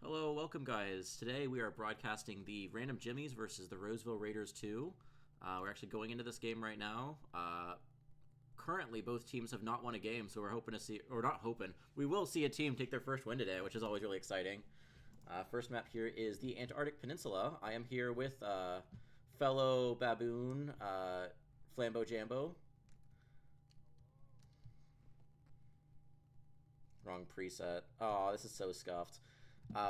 Hello, welcome guys. Today we are broadcasting the Random Jimmies versus the Roseville Raiders 2. We're actually going into this game right now. Currently, both teams have not won a game, so we're hoping to see, or not hoping, we will see a team take their first win today, which is always really exciting. First map here is the Antarctic Peninsula. I am here with fellow baboon, FlamboJambo. Wrong preset. Oh, this is so scuffed.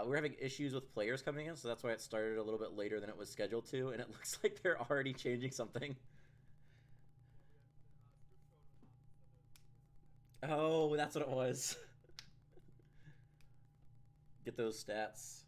We're having issues with players coming in, so that's why it started a little bit later than it was scheduled to, and it looks like they're already changing something. Oh, that's what it was. Get those stats.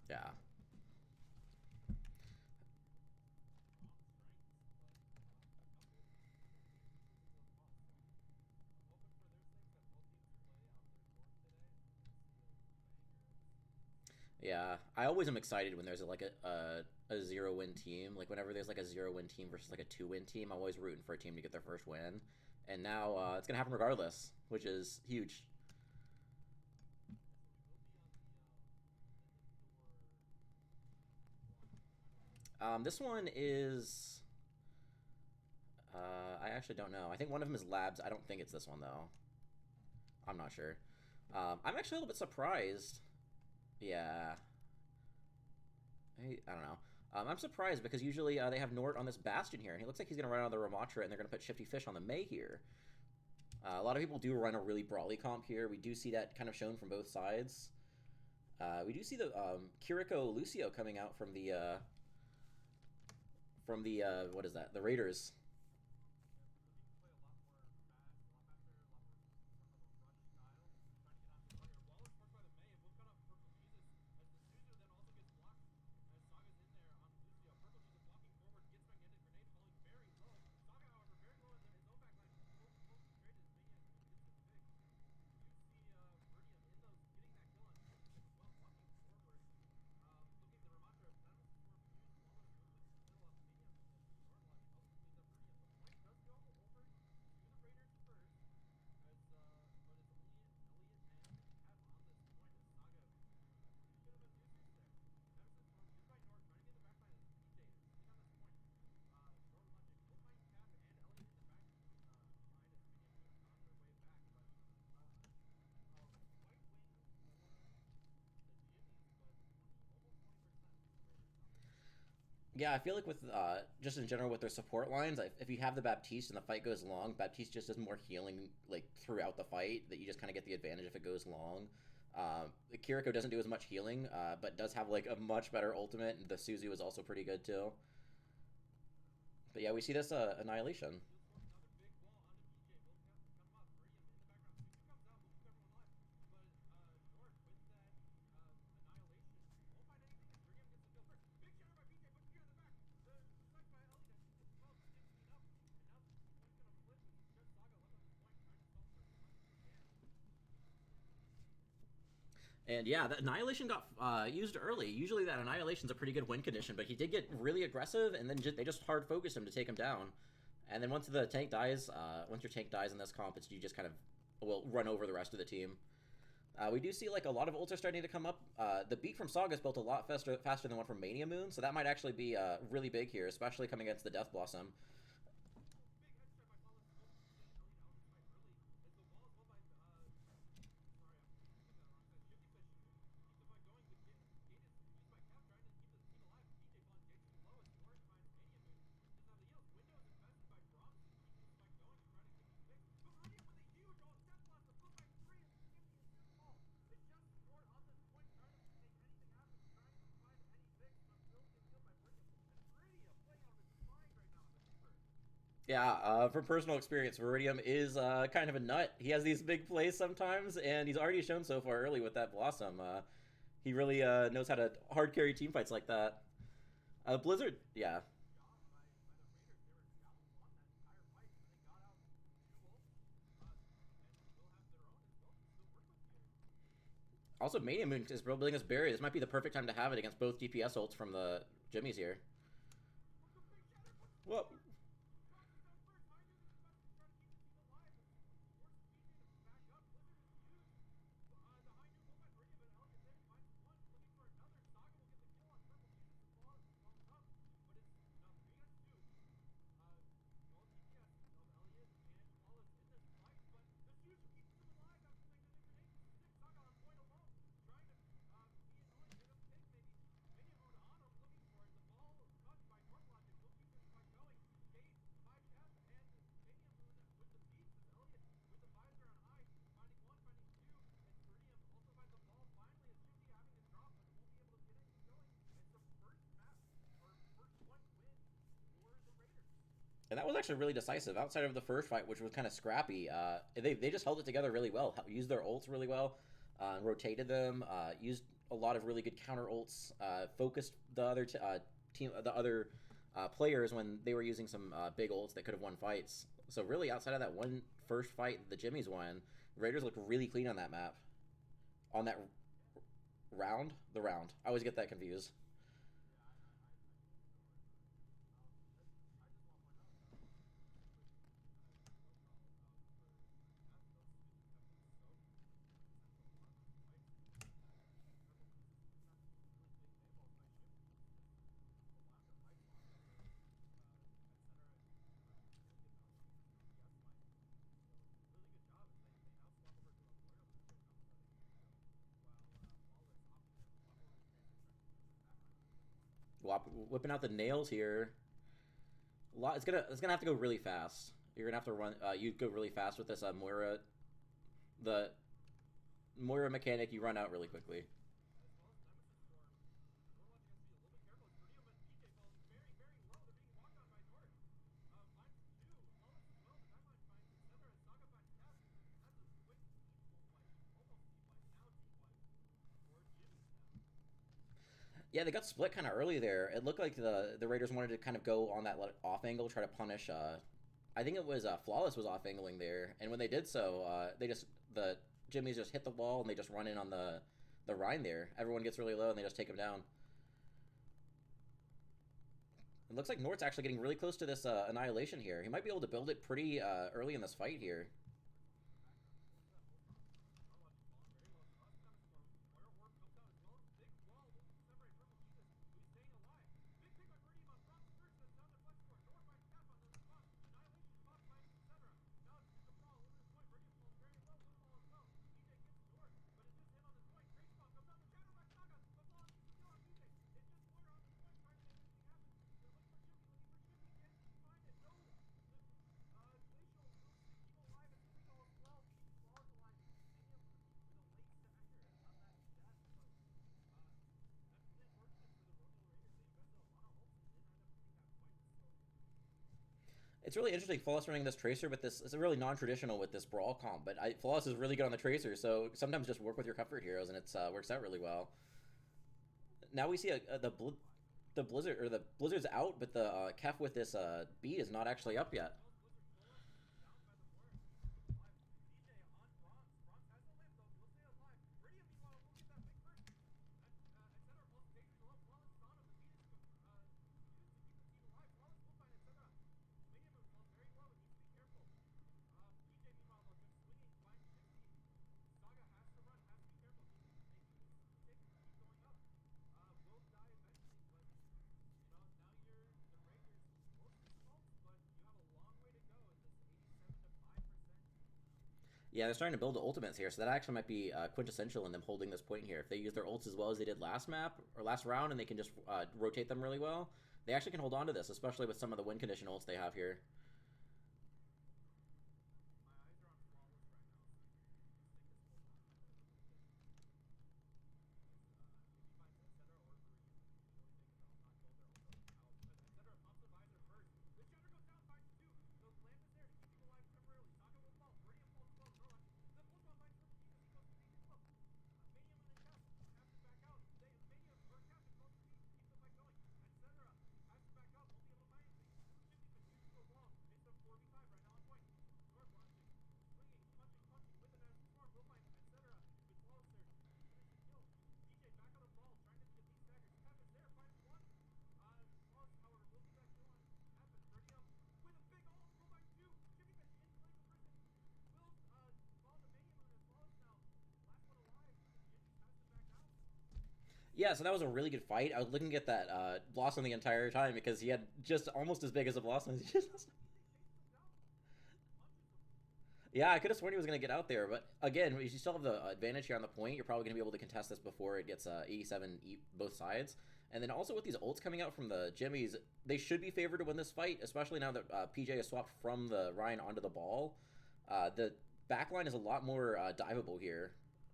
Yeah. Yeah, I always am excited when there's like a zero win team. Like whenever there's like a zero win team versus like a 2-win team, I'm always rooting for a team to get their first win. And now it's gonna happen regardless, which is huge. This one is I actually don't know. I think one of them is labs. I don't think it's this one though. I'm not sure. I'm actually a little bit surprised. Yeah, I don't know. I'm surprised because usually they have Nort on this Bastion here, and he looks like he's going to run out of the Ramatra, and they're going to put Shifty Fish on the May here. A lot of people do run a really brawly comp here. We do see that kind of shown from both sides. We do see the Kiriko Lucio coming out from the what is that? The Raiders. Yeah, I feel like with just in general with their support lines, if you have the Baptiste and the fight goes long, Baptiste just does more healing like throughout the fight. That you just kind of get the advantage if it goes long. Kiriko doesn't do as much healing, but does have like a much better ultimate, and the Suzu is also pretty good too. But yeah, we see this annihilation. And yeah, that Annihilation got used early. Usually that Annihilation's a pretty good win condition, but he did get really aggressive, and then they just hard focused him to take him down. And then once the tank dies, once your tank dies in this comp, you just kind of will run over the rest of the team. We do see like a lot of ults are starting to come up. The beat from Saga's built a lot faster than one from Mania Moon, so that might actually be really big here, especially coming against the Death Blossom. Yeah, from personal experience, Viridium is kind of a nut. He has these big plays sometimes, and he's already shown so far early with that Blossom. He really knows how to hard carry team fights like that. Blizzard, yeah. Also, Mania Moon is building this barrier. This might be the perfect time to have it against both DPS ults from the Jimmies here. Whoa. And that was actually really decisive. Outside of the first fight, which was kind of scrappy, they just held it together really well. Used their ults really well, rotated them, used a lot of really good counter ults, focused the other players when they were using some big ults that could have won fights. So really, outside of that one first fight the Jimmies won, Raiders looked really clean on that map. On that round, the round. I always get that confused. Whipping out the nails here. It's gonna have to go really fast. You're gonna have to run. You go really fast with this Moira. The Moira mechanic, you run out really quickly. Yeah, they got split kind of early there. It looked like the Raiders wanted to kind of go on that off angle, try to punish. I think it was Flawless was off angling there, and when they did so, the Jimmies just hit the wall and they just run in on the Rhine there. Everyone gets really low and they just take him down. It looks like Nort's actually getting really close to this annihilation here. He might be able to build it pretty early in this fight here. It's really interesting. Flawless running this Tracer with this. It's really non-traditional with this Brawl comp, but Flawless is really good on the Tracer, so sometimes just work with your comfort heroes, and it works out really well. Now we see the Blizzard, or the Blizzard's out, but the Kef with this beat is not actually up yet. Yeah, they're starting to build the ultimates here, so that actually might be quintessential in them holding this point here. If they use their ults as well as they did last map or last round, and they can just rotate them really well, they actually can hold on to this, especially with some of the win condition ults they have here. Yeah, so that was a really good fight. I was looking at that Blossom the entire time because he had just almost as big as a Blossom. Yeah, I could have sworn he was going to get out there, but again, you still have the advantage here on the point. You're probably going to be able to contest this before it gets 87 both sides. And then also with these ults coming out from the Jimmies, they should be favored to win this fight, especially now that PJ has swapped from the Ryan onto the ball. The backline is a lot more diveable here,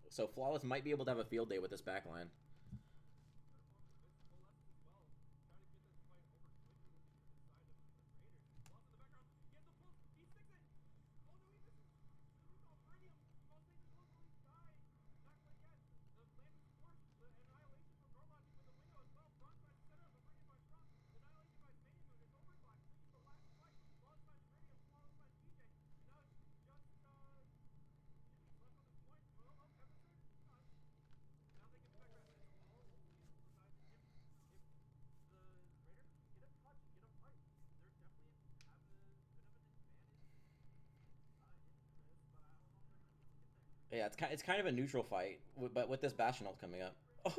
so Flawless might be able to have a field day with this backline. Yeah, it's kind of a neutral fight, but with this Bastion ult coming up. Oh,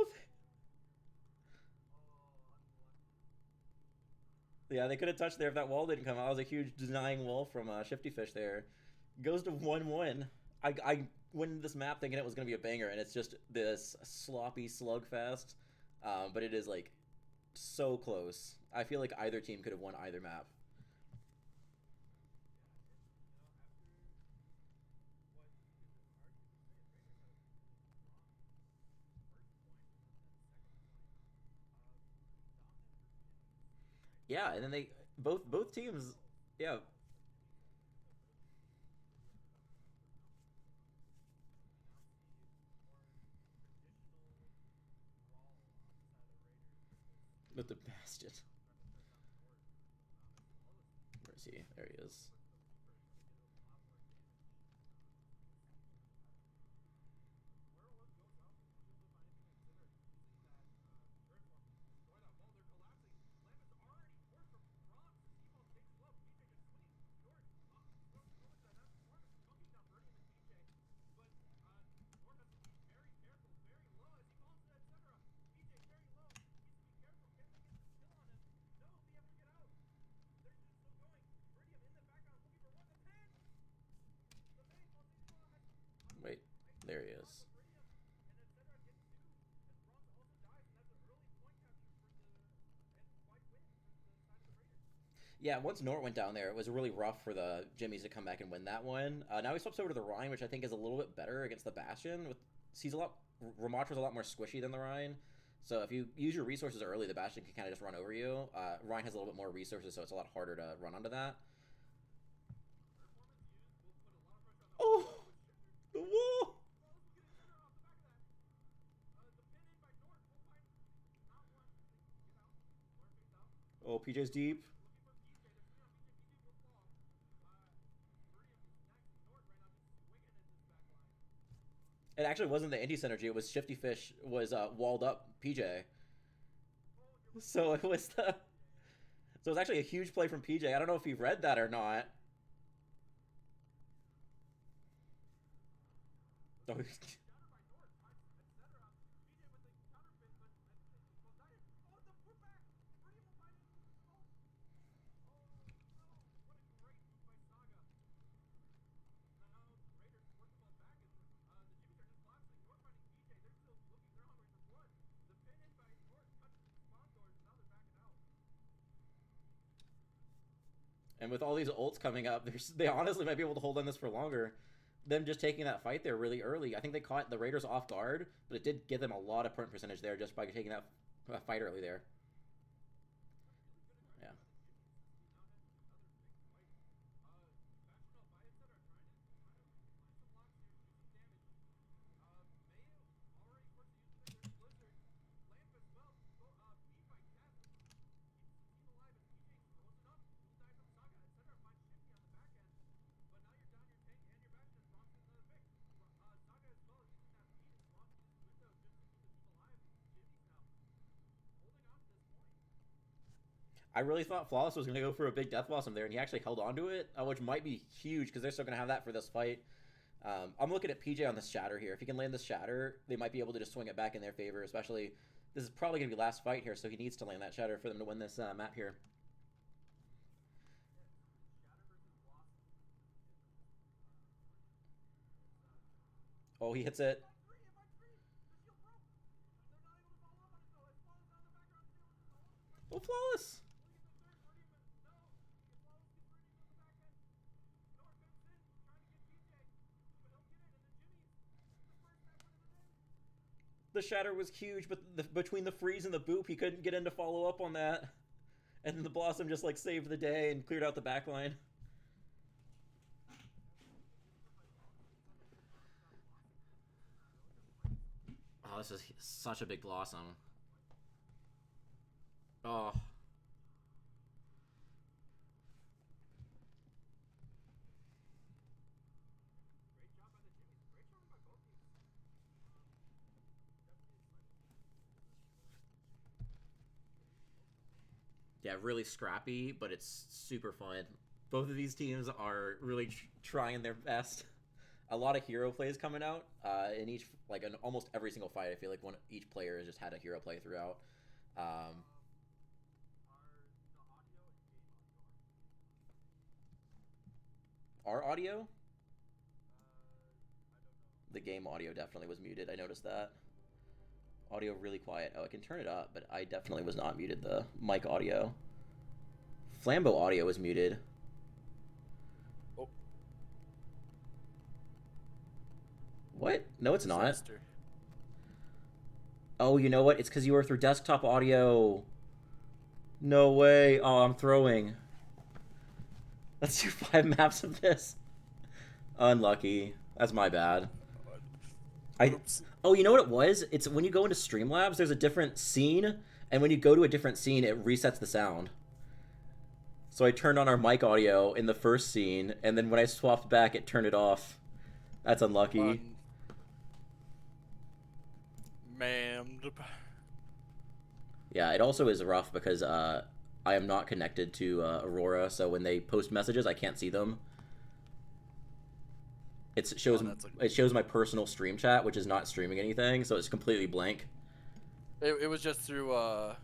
yeah, they could have touched there if that wall didn't come out. That was a huge denying wall from Shifty Fish there. Goes to 1-1. I went into this map thinking it was going to be a banger, and it's just this sloppy slugfest. But it is, like, so close. I feel like either team could have won either map. Yeah, and then they both teams, yeah. With the Bastion. Where is he? There he is. Wait, there he is. Yeah, once Nort went down there, it was really rough for the Jimmies to come back and win that one. Now he swaps over to the Rhine, which I think is a little bit better against the Bastion. He's a lot Ramatra's a lot more squishy than the Rhine. So if you use your resources early, the Bastion can kind of just run over you. Rhine has a little bit more resources, so it's a lot harder to run onto that. Oh, the wall! Oh, PJ's deep. It actually wasn't the anti synergy. It was Shifty Fish was walled up PJ. So it was the. So it was actually a huge play from PJ. I don't know if he read that or not. Oh, and with all these ults coming up, they honestly might be able to hold on this for longer. Them just taking that fight there really early. I think they caught the Raiders off guard, but it did give them a lot of point percentage there just by taking that fight early there. Yeah. I really thought Flawless was going to go for a big Death Blossom there, and he actually held on to it, which might be huge because they're still going to have that for this fight. I'm looking at PJ on this Shatter here. If he can land this Shatter, they might be able to just swing it back in their favor, especially This is probably going to be last fight here, so he needs to land that shatter for them to win this map here. Oh, he hits it. Oh, flawless. The shatter was huge, but between the freeze and the boop, he couldn't get in to follow up on that. And then the Blossom just like saved the day and cleared out the backline. Oh, this is such a big Blossom. Oh. Yeah, really scrappy, but it's super fun. Both of these teams are really trying their best. A lot of hero plays coming out in each, like in almost every single fight. I feel like each player has just had a hero play throughout. Our audio? The game audio definitely was muted. I noticed that. Audio really quiet. Oh, I can turn it up, but I definitely was not muted. The mic audio. Flambo audio was muted. Oh. What? No, it's not. Oh, you know what? It's because you were through desktop audio. No way. Oh, I'm throwing. Let's do 5 maps of this. Unlucky. That's my bad. Oh, you know what it was? It's when you go into Streamlabs, there's a different scene, and when you go to a different scene, it resets the sound. So I turned on our mic audio in the first scene, and then when I swapped back, it turned it off. That's unlucky. Ma'am. Yeah, it also is rough because I am not connected to Aurora, so when they post messages, I can't see them. It shows my personal stream chat, which is not streaming anything, so it's completely blank. It was just through. I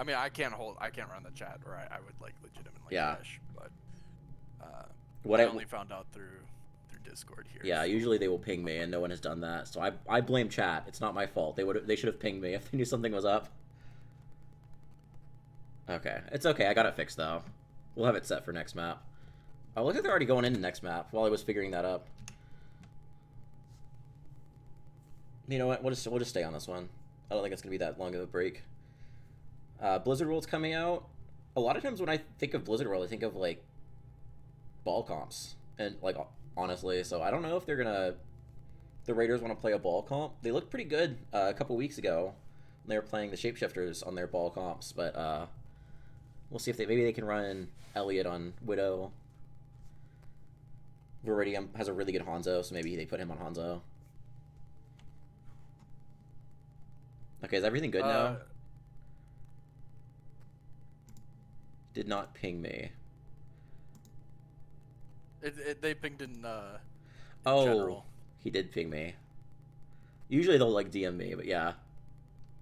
mean, I can't run the chat, or I would like legitimately crash. But I only found out through Discord here. Yeah, usually they will ping me, and no one has done that, so I blame chat. It's not my fault. They should have pinged me if they knew something was up. Okay, it's okay. I got it fixed though. We'll have it set for next map. Oh, look like they're already going into next map while I was figuring that up. You know what? We'll just stay on this one. I don't think it's gonna be that long of a break. Blizzard World's coming out. A lot of times when I think of Blizzard World, I think of like ball comps, and like honestly, so I don't know if they're gonna. The Raiders want to play a ball comp. They looked pretty good a couple weeks ago. When they were playing the Shapeshifters on their ball comps, but we'll see if maybe they can run Elliot on Widow. Viridium has a really good Hanzo, so maybe they put him on Hanzo. Okay, is everything good now? Did not ping me. They pinged in general. He did ping me. Usually they'll like DM me, but yeah.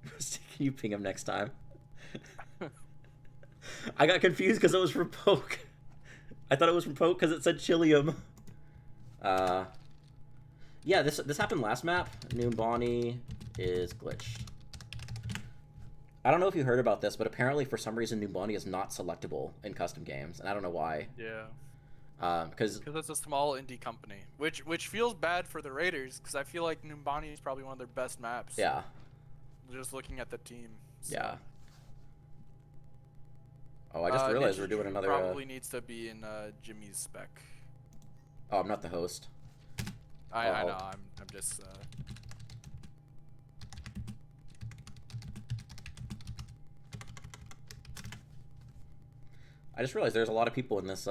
Can you ping him next time? I got confused because it was from Poke. I thought it was from Poke because it said Chilium. Yeah, this happened last map. Numbani is glitched. I don't know if you heard about this, but apparently for some reason Numbani is not selectable in custom games, and I don't know why. Yeah. Because it's a small indie company, which feels bad for the Raiders, because I feel like Numbani is probably one of their best maps. Yeah. Just looking at the team. So. Yeah. Oh, I just realized we're doing another. Probably needs to be in Jimmy's spec. Oh, I'm not the host. I know. I'm just. I just realized there's a lot of people in this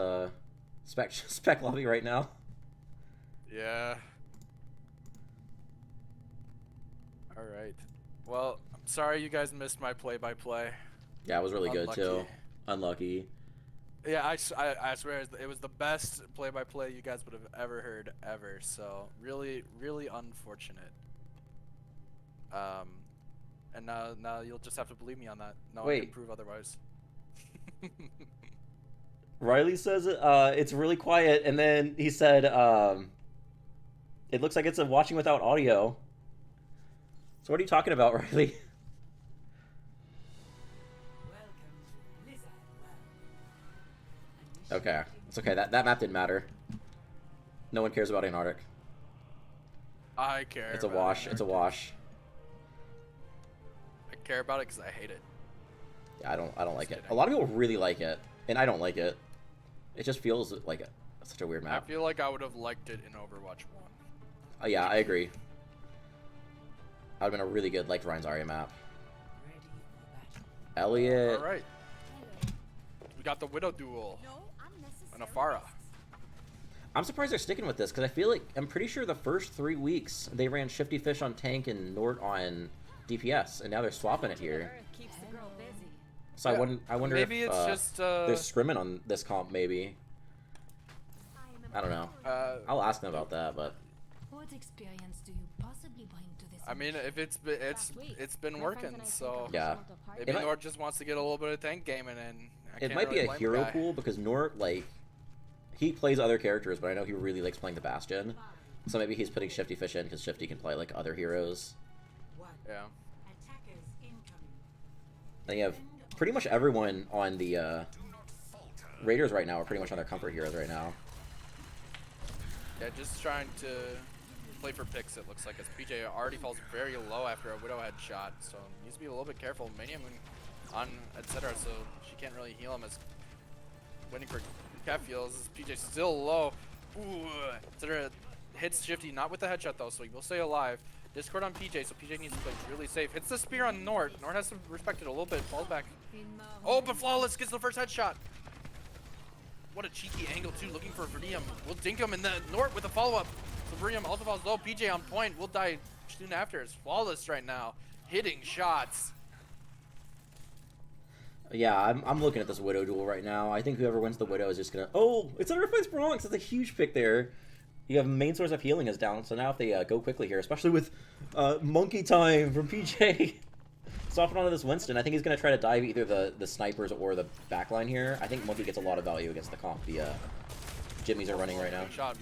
spec lobby right now. Yeah. All right. Well, I'm sorry you guys missed my play-by-play. Yeah, it was really good too. Unlucky. Yeah, I swear it was the best play-by-play you guys would have ever heard ever. So really, really unfortunate. And now you'll just have to believe me on that. No one Wait. can prove otherwise. Riley says it's really quiet, and then he said it looks like it's a watching without audio. So what are you talking about, Riley? Okay, it's okay. That map didn't matter. No one cares about Antarctic. I care. It's a about wash. Antarctic. It's a wash. I care about it because I hate it. Yeah, I don't like it. kidding. A lot of people really like it, and I don't like it. It just feels like such a weird I map. feel like I would have liked it in Overwatch 1. Oh yeah, I agree. That would have been a really good like Ryan's Zarya map. Elliot. All right. We got the Widow duel. And a Pharah. I'm surprised they're sticking with this because I feel like I'm pretty sure the first 3 weeks they ran Shifty Fish on tank and Nort on DPS, and now they're swapping it here. So Yeah, I wonder maybe if it's just they're scrimming on this comp. Maybe I don't know. I'll ask them about that, but What experience do you possibly bring to this? I mean, if it's been working, so yeah, maybe It might- Nord just wants to get a little bit of tank gaming in. it might be a hero pool because Nort like he plays other characters, but I know he really likes playing the Bastion. So maybe he's putting Shifty Fish in because Shifty can play like other heroes. Yeah. And you have pretty much everyone on the Raiders right now are pretty much on their comfort heroes right now. Yeah, just trying to play for picks, it looks like, as PJ already falls very low after a Widow headshot, so needs to be a little bit careful. Mania Moon on etc., so she can't really heal him as waiting for Kev heals. PJ still low. Ooh, etc. Hits Shifty, not with the headshot though, so he will stay alive. Discord on PJ, so PJ needs to play really safe. Hits the spear on Nord. Nord has to respect it a little bit. Falls back. Oh, but Flawless gets the first headshot. What a cheeky angle too, looking for Verdium. We'll dink him, and then Nord with a follow-up. So Verdium also falls low. PJ on point. Will die soon after. It's Flawless right now, hitting shots. Yeah, I'm looking at this Widow duel right now. I think whoever wins the Widow is just gonna. Oh, it's under fights Bronx. That's a huge pick there. You have main source of healing is down, so now if they go quickly here, especially with Monkey Time from PJ, swapping onto this Winston, I think he's gonna try to dive either the snipers or the backline here. I think Monkey gets a lot of value against the comp the Jimmies are running right now. Shot.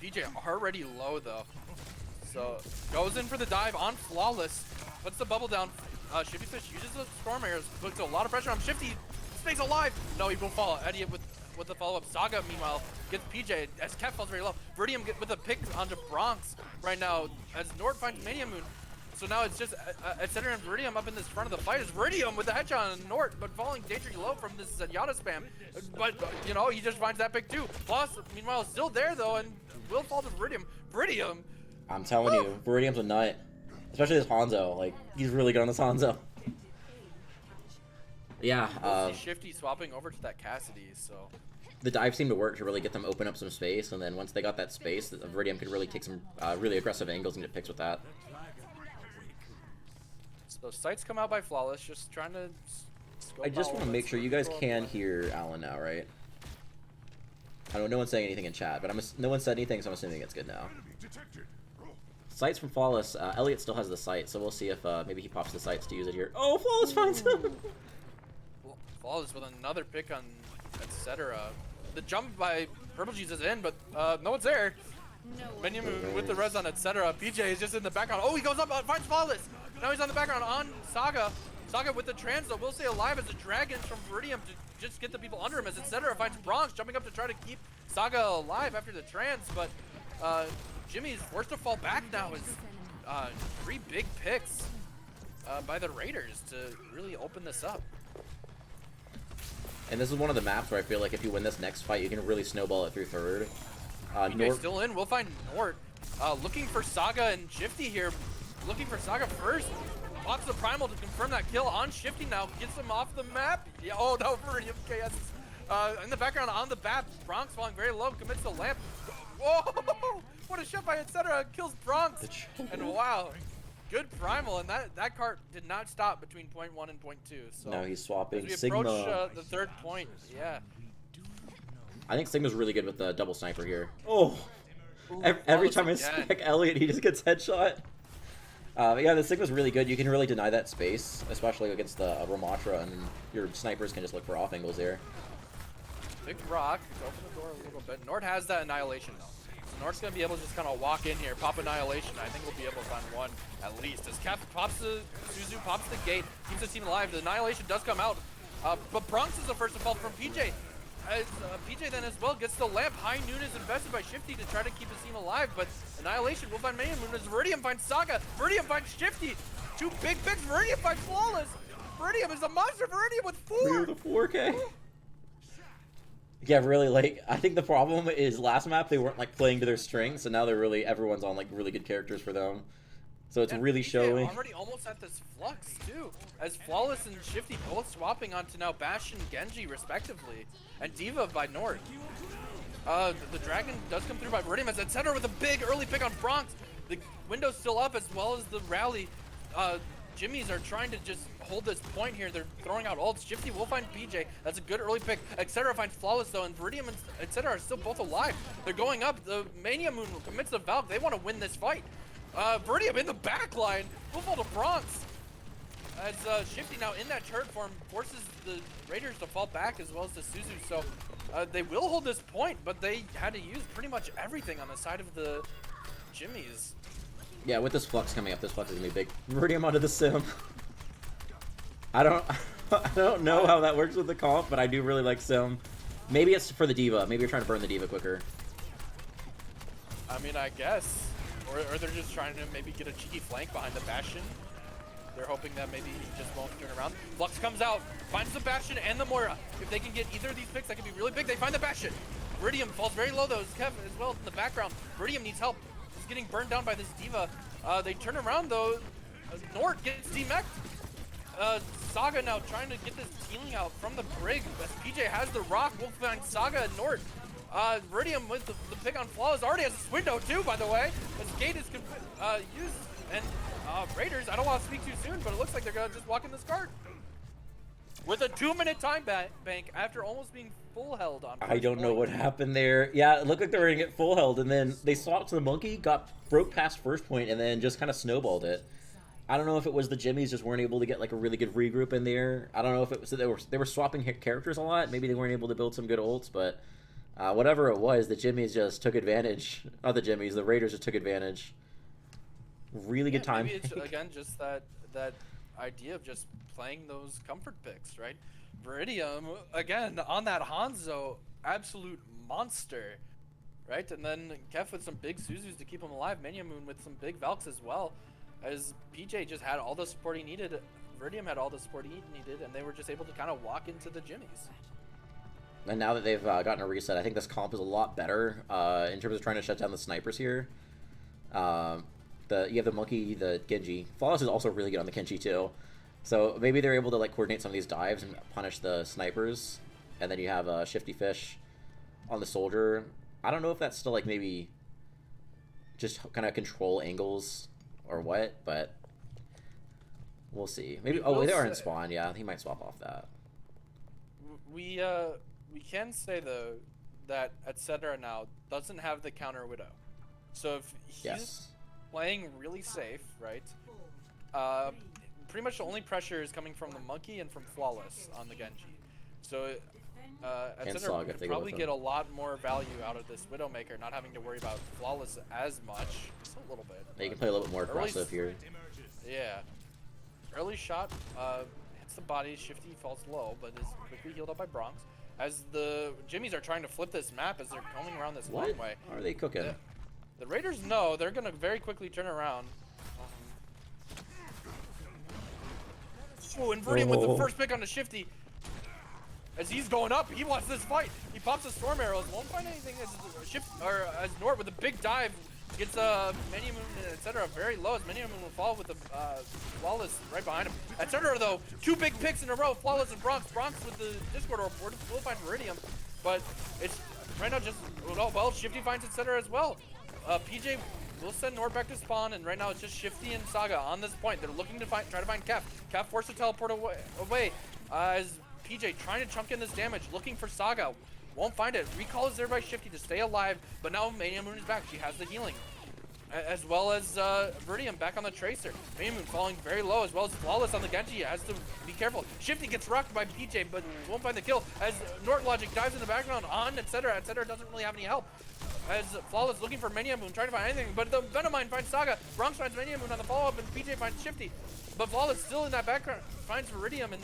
PJ already low though, so goes in for the dive on Flawless. Puts the bubble down. Shifty Fish uses the storm arrows, puts a lot of pressure on Shifty. Stays alive. No, he won't fall. Eddie with the follow-up. Saga, meanwhile, gets PJ as Kev falls very low. Verdium with a pick onto Bronx right now as Nord finds Mania Moon. So now it's just etc. and Verdium up in this front of the fight. Is Verdium with the headshot on Nord, but falling dangerously low from this Zenyatta spam. But you know, he just finds that pick too. Plus, meanwhile, is still there though, and will fall to Verdium. Verdium. I'm telling you, Veridium's a nut. Especially this Hanzo, like, he's really good on this Hanzo. Yeah, Shifty swapping over to that Cassidy, so the dive seemed to work to really get them open up some space, and then once they got that space, Veridium could really take some really aggressive angles and get picks with that. So sights come out by Flawless, just trying to scope I just out want to make sure you guys can hear Alan now, right? I don't know, no one's saying anything in chat, but no one said anything, so I'm assuming it's good now. Sights from Flawless. Elliot still has the sight, so we'll see if maybe he pops the sights to use it here. Oh, Flawless finds him! Flawless with another pick on etc. The jump by Purple Jesus is in, but no one's there. Minion with the res on etc. PJ is just in the background. Oh, he goes up, finds Flawless. Now he's on the background on Saga. Saga with the trans, though, will stay alive as the dragons from Veridium to just get the people under him as etc. finds Bronx jumping up to try to keep Saga alive after the trans, but Jimmy's forced to fall back now as 3 big picks by the Raiders to really open this up. And this is one of the maps where I feel like if you win this next fight, you can really snowball it through third. PJ's still in. We'll find Nort. Looking for Saga and Shifty here. Looking for Saga first. Pops the Primal to confirm that kill on Shifty now. Gets him off the map. Yeah, oh, no, Veridium KS. In the background on the bat, Bronx falling very low. Commits the lamp. Whoa! What a shot by etc. Kills Bronx. And wow. Good Primal, and that cart did not stop between point 1 and point 2. So now he's swapping as we approach Sigma. the 3rd point, yeah. I think Sigma's really good with the double sniper here. Oh! Every time I spec Elliot, he just gets headshot. Yeah, the Sigma's really good. You can really deny that space, especially against the Ramatra, and your snipers can just look for off angles there. Big rock. Open the door a little bit. Nord has that Annihilation though. So Nord's gonna be able to just kind of walk in here, pop Annihilation. I think we'll be able to find one at least. As Kef pops the Suzu, pops the gate, keeps the team alive. The Annihilation does come out, but Bronx is the first to fall from PJ. As PJ then as well gets the lamp. High Noon is invested by Shifty to try to keep his team alive, but Annihilation will find Mania Moon as Viridium finds Saga. Viridium finds Shifty. Two big picks. Viridium finds Flawless. Viridium is a monster. Viridium with 4. 4K. Yeah, really, like, I think the problem is last map they weren't, like, playing to their strengths, and now they're really, everyone's on, like, really good characters for them. So it's really showing. Already almost at this flux, too, as Flawless and Shifty both swapping onto now Bastion and Genji, respectively, and Diva by Nord. The Dragon does come through by Viridium as Etc. with a big early pick on Bronx. The window's still up as well as the rally. Jimmys are trying to just hold this point here. They're throwing out ults. Shifty will find PJ. That's a good early pick. Etc. finds Flawless though, and Viridium and Etc. are still both alive. They're going up. The Mania Moon commits the Valk. They want to win this fight. Viridium in the back line. Will fall to Bronx. As Shifty now in that turret form forces the Raiders to fall back as well as the Suzu. So they will hold this point, but they had to use pretty much everything on the side of the Jimmys. Yeah, with this flux coming up, this flux is gonna be big. Viridium onto the sim. I don't know how that works with the comp, but I do really like sim. Maybe it's for the Diva. Maybe you're trying to burn the Diva quicker. I mean, I guess. Or they're just trying to maybe get a cheeky flank behind the Bastion. They're hoping that maybe he just won't turn around. Flux comes out, finds the Bastion and the Moira. If they can get either of these picks, that could be really big. They find the Bastion. Viridium falls very low though. Kev as well in the background. Viridium needs help. He's getting burned down by this Diva. They turn around though. Nord gets demeched. Saga now trying to get this healing out from the Brig. As PJ has the rock, we'll find Saga and Nord. Viridium with the pick on Flawless already has this window too, by the way. As Gate is used, and Raiders, I don't want to speak too soon, but it looks like they're gonna just walk in this card. With a 2-minute time bank after almost being full held on. I don't know what happened there. Yeah, it looked like they were gonna get full held, and then they swapped to the Monkey, broke past first point, and then just kind of snowballed it. I don't know if it was the Jimmys just weren't able to get like a really good regroup in there. I don't know if it was they were swapping characters a lot. Maybe they weren't able to build some good ults, but whatever it was, the Jimmys just took advantage. Not the Jimmys, the Raiders just took advantage. Really good time. Maybe it's again just that idea of just playing those comfort picks, right? Viridium again on that Hanzo, absolute monster, right? And then Kef with some big Suzus to keep him alive. Mania Moon with some big Valks as well. As PJ just had all the support he needed, Viridium had all the support he needed, and they were just able to kind of walk into the Jimmys. And now that they've gotten a reset, I think this comp is a lot better in terms of trying to shut down the snipers here. You have the Monkey, the Genji. Flawless is also really good on the Genji too. So maybe they're able to like coordinate some of these dives and punish the snipers. And then you have Shifty Fish on the Soldier. I don't know if that's still like maybe just kind of control angles or what, but we'll see. Maybe they are in spawn. Yeah, he might swap off that. We can say though that Etc. now doesn't have the counter Widow. So if he's playing really safe, right? Pretty much the only pressure is coming from the Monkey and from Flawless on the Genji. So Etc. could probably get a lot more value out of this Widowmaker, not having to worry about Flawless as much. Just a little bit. Yeah, you can play a little bit more aggressive here. Yeah. Early shot hits the body. Shifty falls low, but is quickly healed up by Bronx. As the Jimmys are trying to flip this map as they're going around this long way. What are they cooking? The Raiders know they're going to very quickly turn around. And Viridium with the first pick on the Shifty. As he's going up, he wants this fight. He pops the storm arrows. Won't find anything as Nord with a big dive gets Mania Moon, Etc. very low. As Mania Moon will fall with the Flawless right behind him. Etc. though, 2 big picks in a row. Flawless and Bronx. Bronx with the Discord orb. We'll find Viridium, but it's right now just well. Shifty finds Etc. as well. PJ will send Nord back to spawn, and right now it's just Shifty and Saga on this point. They're looking to try to find Kef. Kef forced to teleport away as PJ trying to chunk in this damage, looking for Saga. Won't find it. Recall is there by Shifty to stay alive, but now Mania Moon is back. She has the healing. as well as Viridium back on the Tracer. Maniamoon falling very low, as well as Flawless on the Genji. Has to be careful. Shifty gets rocked by PJ, but won't find the kill. As Nort Logic dives in the background on etc. etc. doesn't really have any help. As Flawless looking for Maniamoon, trying to find anything, but the Venomine finds Saga. Bronx finds Maniamoon on the follow-up, and PJ finds Shifty. But Flawless still in that background, finds Viridium and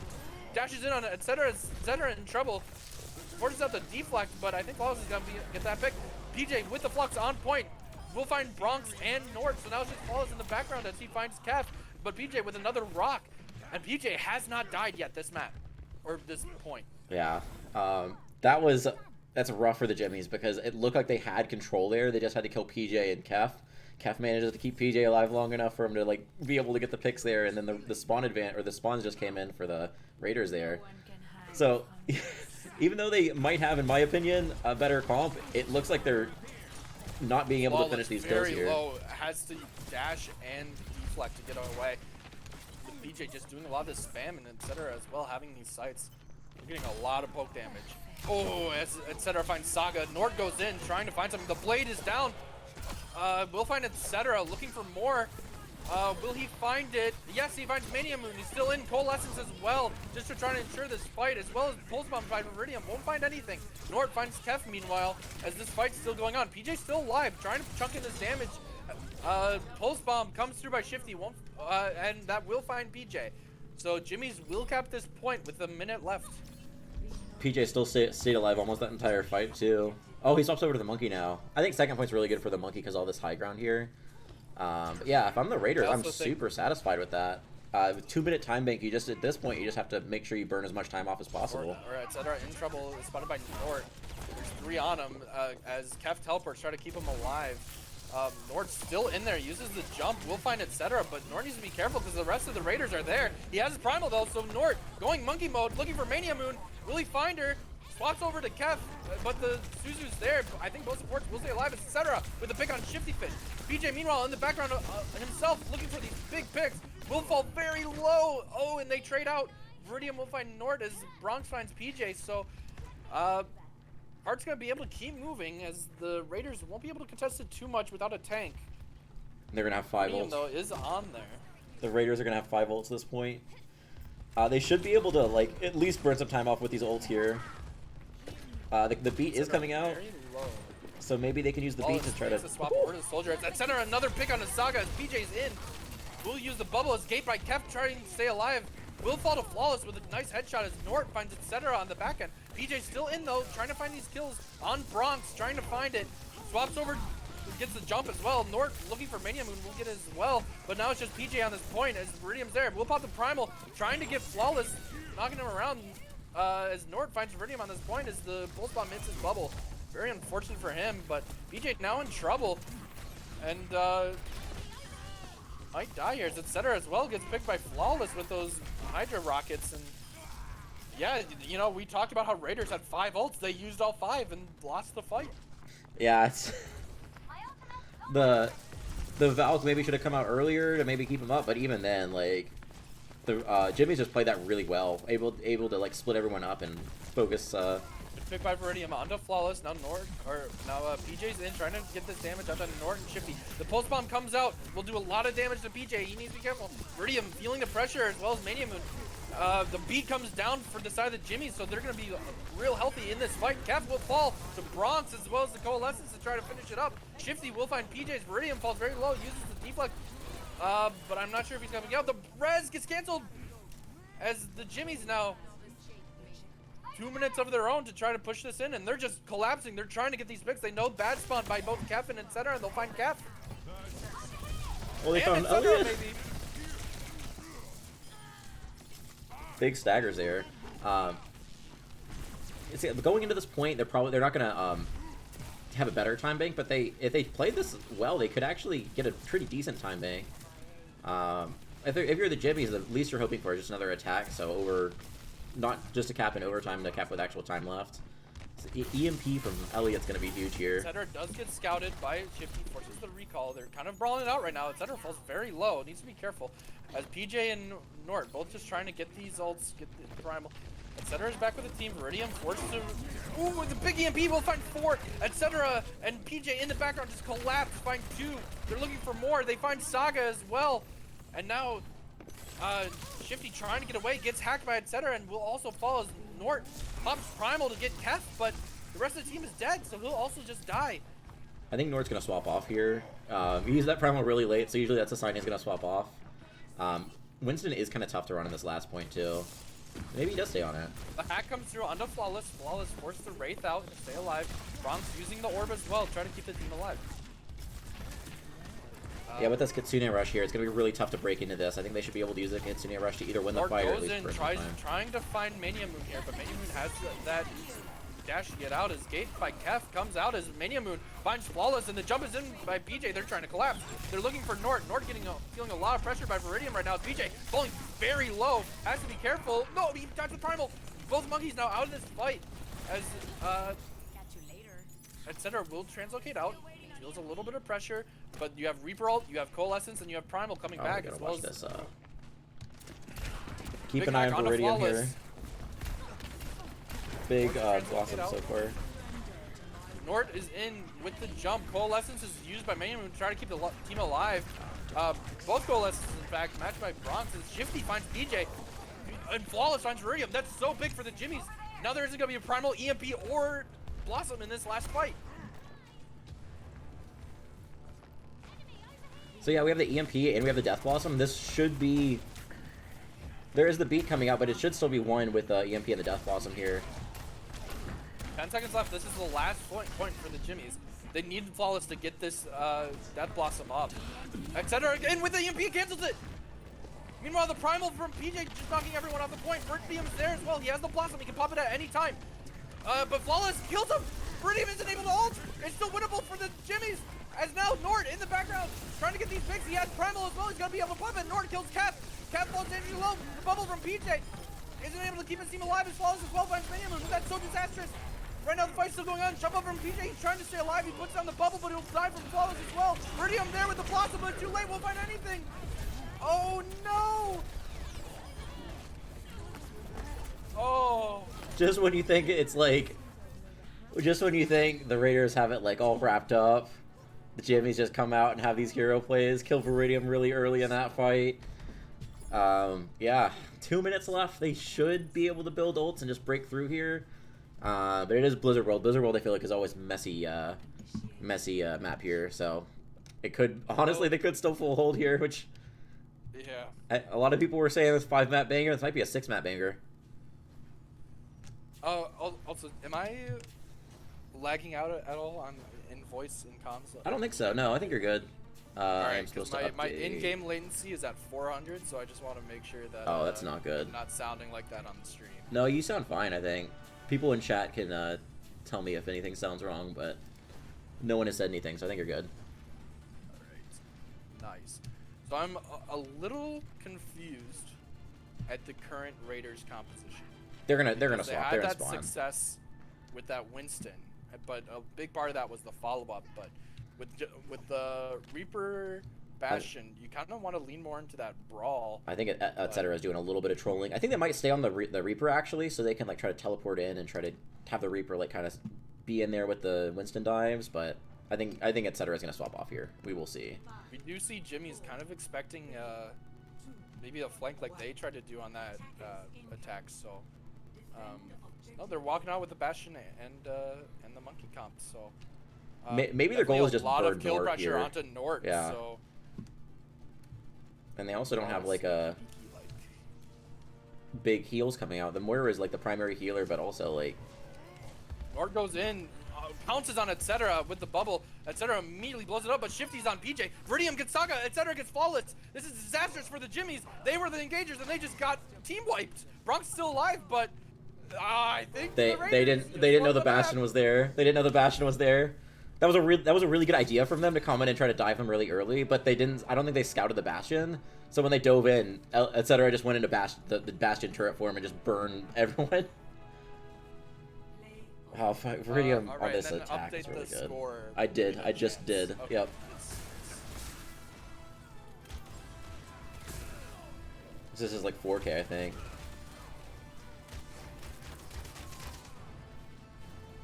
dashes in on etc. etc. in trouble. Forces out the deflect, but I think Flawless is gonna get that pick. PJ with the flux on point. We'll find Bronx and Nort, so now it's just Flawless in the background as he finds Kef. But PJ with another rock, and PJ has not died yet this map, or this point. Yeah, that's rough for the Jimmies because it looked like they had control there. They just had to kill PJ and Kef. Kef manages to keep PJ alive long enough for him to like be able to get the picks there, and then the spawn the spawns just came in for the Raiders there. So even though they might have, in my opinion, a better comp, it looks like they're not being able to finish these kills here. Very low, has to dash and deflect to get away. The PJ just doing a lot of the spam and etc. as well, having these sights. We're getting a lot of poke damage. Oh, as etc. finds Saga. Nort goes in, trying to find something. The blade is down. We'll find etc. looking for more. Will he find it? Yes, he finds Maniamoon. He's still in Coalescence as well, just to try to ensure this fight, as well as Pulse Bomb by Viridium. Won't find anything. Nort finds Kef meanwhile, as this fight's still going on. PJ's still alive, trying to chunk in this damage. Pulse Bomb comes through by Shifty, and that will find PJ. So Jimmy's will cap this point with a minute left. PJ still stayed alive almost that entire fight too. Oh, he swaps over to the Monkey now. I think second point's really good for the Monkey because all this high ground here. But yeah, if I'm the Raiders, I'm super satisfied with that. With 2-minute time bank, you just at this point you just have to make sure you burn as much time off as possible. Alright, etc. in trouble, spotted by Nort. There's 3 on him as Kef teleports, try to keep him alive. Nort's still in there, uses the jump, will find etc. But Nort needs to be careful because the rest of the Raiders are there. He has his primal though, so Nort going monkey mode, looking for Maniamoon. Will he find her? Swaps over to Kef, but the Suzu's there. I think both supports will stay alive, etc. with a pick on Shifty Fish. PJ, meanwhile, in the background himself, looking for these big picks. Will fall very low. Oh, and they trade out. Viridium will find Nort as Bronx finds PJ. So, Heart's going to be able to keep moving as the Raiders won't be able to contest it too much without a tank. They're going to have 5 ults. Though, is on there. The Raiders are going to have 5 ults at this point. They should be able to, like, at least burn some time off with these ults here. The beat is coming out, so maybe they can use the beat to try to swap over to the soldier. Etc. Another pick on the Saga as PJ's in. Will use the bubble as Gate by Kef trying to stay alive. Will fall to Flawless with a nice headshot as Nort finds etc. on the back end. PJ's still in though, trying to find these kills on Bronx, trying to find it. Swaps over, gets the jump as well. Nort looking for Maniamoon will get it as well, but now it's just PJ on this point as Viridium's there. Will pop the primal, trying to get Flawless, knocking him around. As Nort finds Viridium on this point as the Pulse Bomb hits his bubble. Very unfortunate for him, but PJ now in trouble. And might die here, etc. as well, gets picked by Flawless with those Hydra rockets. And yeah, you know, we talked about how Raiders had 5 ults. They used all 5 and lost the fight. Yeah, it's the Valves maybe should have come out earlier to maybe keep them up, but even then, like, the Jimmy's just played that really well, able to like split everyone up and focus. Picked by Viridium onto Flawless. Now PJ's in, trying to get this damage onto Nort and Shifty. The Pulse Bomb comes out, will do a lot of damage to PJ. He needs to be careful. Viridium feeling the pressure as well as Maniamoon. The beat comes down for the side of the Jimmy, so they're going to be real healthy in this fight. Kef will fall to Bronx as well as the Coalescence to try to finish it up. Shifty will find PJ's. Viridium falls very low, uses the deflect. But I'm not sure if he's coming out. The res gets canceled as the Jimmys now 2 minutes of their own to try to push this in, and they're just collapsing. They're trying to get these picks. They know bad spawn by both Kef and etc. and they'll find Kef. Well, they found maybe. Big staggers there. Going into this point, they're not gonna have a better time bank, but if they play this well, they could actually get a pretty decent time bank. If you're the Jimmies, the least you're hoping for is just another attack, so not just a cap in overtime, to cap with actual time left. So EMP from Elliot's going to be huge here. Etc. does get scouted by Shifty, forces the recall. They're kind of brawling it out right now. Etc. falls very low, needs to be careful. As PJ and Nort both just trying to get these ults, get the primal. Etc. is back with the team. Viridium forced to... Ooh, the big EMP will find 4. Etc. and PJ in the background just collapse. Find 2. They're looking for more. They find Saga as well. And now, Shifty trying to get away. Gets hacked by Etc. and will also fall as Nort pops Primal to get Kef, but the rest of the team is dead, so he'll also just die. I think Nort's going to swap off here. He used that Primal really late, so usually that's a sign he's going to swap off. Winston is kind of tough to run in this last point, too. Maybe he does stay on it. The hack comes through onto Flawless. Flawless forced to Wraith out and stay alive. Bronx using the orb as well, trying to keep the team alive. Yeah, with this Kitsune Rush here, it's going to be really tough to break into this. I think they should be able to use the Kitsune Rush to either win the fight or at least first time. Trying to find Mania Moon here, but Mania Moon has that dash to get out. As Gate by Kef comes out as Mania Moon finds Flawless, and the jump is in by BJ. They're trying to collapse. They're looking for Nort. Nort feeling a lot of pressure by Viridium right now. BJ falling very low. Has to be careful. No, he dies with Primal. Both monkeys now out of this fight. As Etc. will translocate out. Feels a little bit of pressure, but you have Reaper ult, you have Coalescence, and you have Primal coming back as well. This, keep an eye on Viridium here. Big Blossom so far. Nort is in with the jump. Coalescence is used by Mania Moon to try to keep the team alive. Both Coalescences, in fact, matched by Bronx. As Shifty finds DJ, and Flawless finds Viridium. That's so big for the Jimmies. Now there isn't going to be a Primal, EMP, or Blossom in this last fight. So yeah, we have the EMP and we have the Death Blossom. This should be... There is the beat coming out, but it should still be won with the EMP and the Death Blossom here. 10 seconds left. This is the last point for the Jimmies. They need Flawless to get this Death Blossom up. Etc. Again with the EMP, cancels it. Meanwhile, the Primal from PJ just knocking everyone off the point. Viridium is there as well. He has the Blossom. He can pop it at any time. But Flawless kills him. Viridium isn't able to ult. It's still winnable for the Jimmies. As now Nort in the background trying to get these picks. He has Primal as well. He's gonna be able to pop it. Nort kills Kef. Kef falls dangerously low. The bubble from PJ isn't able to keep his team alive as Flawless as well finds Minion, but that's so disastrous. Right now the fight's still going on. Jump up from PJ. He's trying to stay alive. He puts down the bubble, but he'll die from Flawless as well. Viridium there with the Blossom, but too late. Won't find anything. Oh no! Oh. Just when you think it's like, just when you think the Raiders have it like all wrapped up, the Jimmies just come out and have these hero plays, kill Viridium really early in that fight. Yeah, 2 minutes left. They should be able to build ults and just break through here. But it is Blizzard World. Blizzard World, I feel like, is always messy map here. So it could, honestly, they could still full hold here, which, yeah. A lot of people were saying this 5-map banger. This might be a 6-map banger. Also, am I lagging out at all in voice and comms? I don't think so. No, I think you're good. Alright, I'm supposed to update. my in-game latency is at 400, so I just want to make sure that that's not good. I'm not sounding like that on the stream. No, you sound fine, I think. People in chat can tell me if anything sounds wrong, but no one has said anything, so I think you're good. Alright. Nice. So I'm a little confused at the current Raiders composition. They're gonna swap. They're gonna They had that spawn. success with that Winston, but a big part of that was the follow-up. But with the Reaper Bastion, you kind of want to lean more into that brawl. I think Etc. is doing a little bit of trolling. I think they might stay on the Reaper actually, so they can like try to teleport in and try to have the Reaper like kind of be in there with the Winston dives. But I think Etc. is gonna swap off here. We will see. We do see Jimmy's kind of expecting maybe a flank like they tried to do on that attack. So. No, they're walking out with the Bastion and the Monkey comp. So maybe their goal is just a lot burn of kill Nort pressure here. onto Nort. Yeah. So. And they also don't have like a big heals coming out. The Moira is like the primary healer, but also like Nort goes in, pounces on Etc. with the bubble. Etc. immediately blows it up, but Shifty's on PJ. Viridium gets Saga. Etc. gets Flawless. This is disastrous for the Jimmies. They were the engagers and they just got team wiped. Bronx still alive, but. I think they didn't know the Bastion was there. They didn't know the Bastion was there. That was a really good idea from them to come in and try to dive them really early, but they didn't. I don't think they scouted the Bastion. So when they dove in, Etc. just went into the Bastion turret form and just burned everyone. Wow, Viridium on this attack is really good. I did. I just did. Okay. Yep. This is like 4K, I think.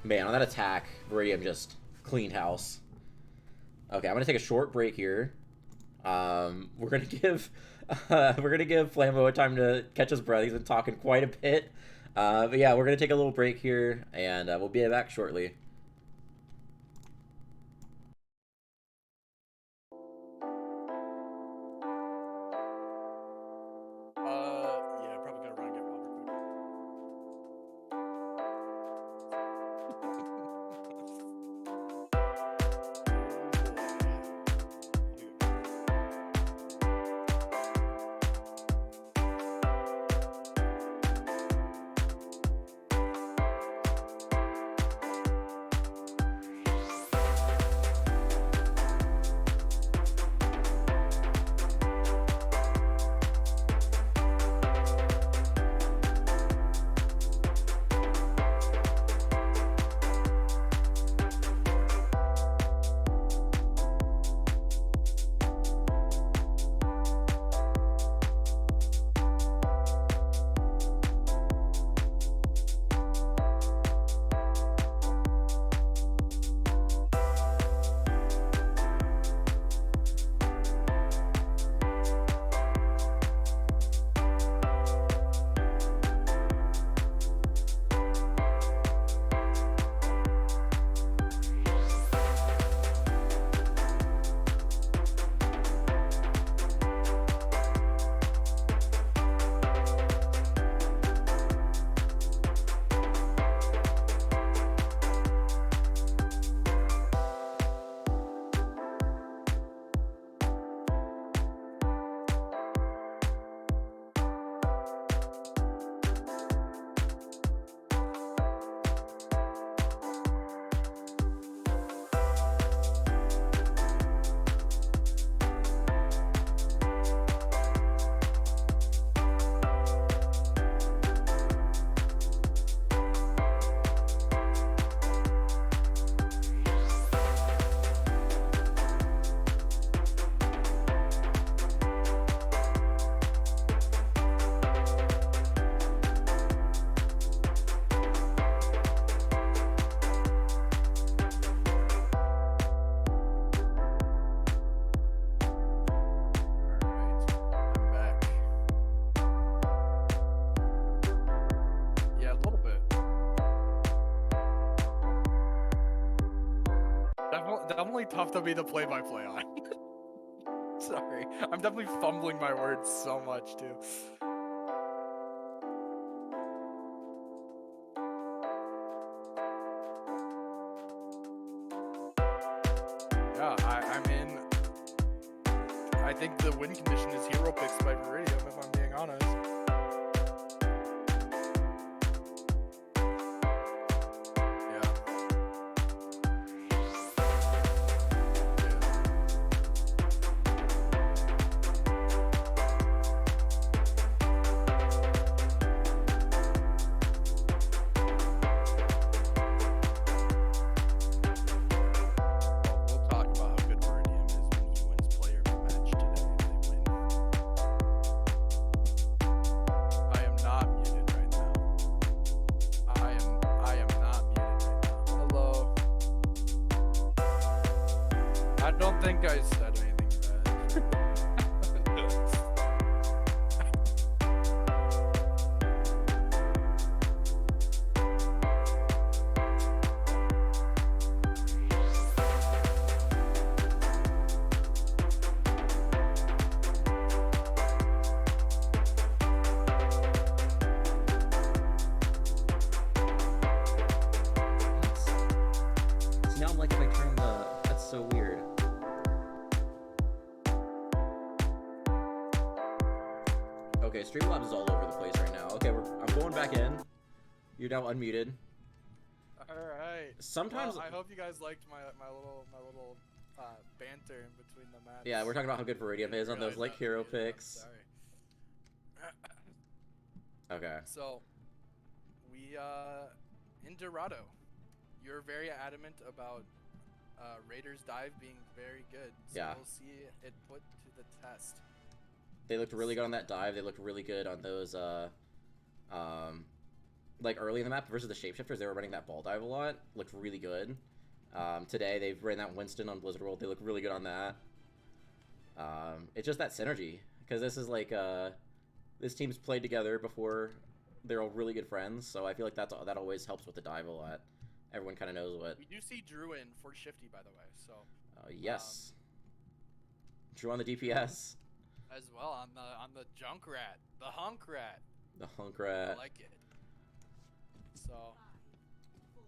Man, on that attack, Viridium just cleaned house. Okay, I'm gonna take a short break here. We're gonna give Flambo a time to catch his breath. He's been talking quite a bit. But yeah, we're gonna take a little break here, and we'll be back shortly. Yeah, probably gonna run and get water quick. Definitely tough to be the play-by-play on. Sorry, I'm definitely fumbling my words so much too. Yeah, I mean, I think the win condition is hero picks by Viridium, if I'm being honest. Okay, Streamlabs is all over the place right now. Okay, I'm going back in. You're now unmuted. Alright. Sometimes well, I hope you guys liked my little banter in between the matches. Yeah, we're talking about how good Viridium is on those like hero picks. Sorry. Okay. So we in Dorado, you're very adamant about Raiders dive being very good. So yeah. We'll see it put to the test. They looked really good on that dive. They looked really good on those like early in the map versus the shapeshifters, they were running that ball dive a lot. Looked really good. Today they've ran that Winston on Blizzard World. They look really good on that. It's just that synergy, because this is like this team's played together before. They're all really good friends, so I feel like that always helps with the dive a lot. Everyone kind of knows what. We do see Drew in for Shifty, by the way. So. Yes. Drew on the DPS. As well on the Junkrat, the Hunkrat. The Hunkrat. I like it. So.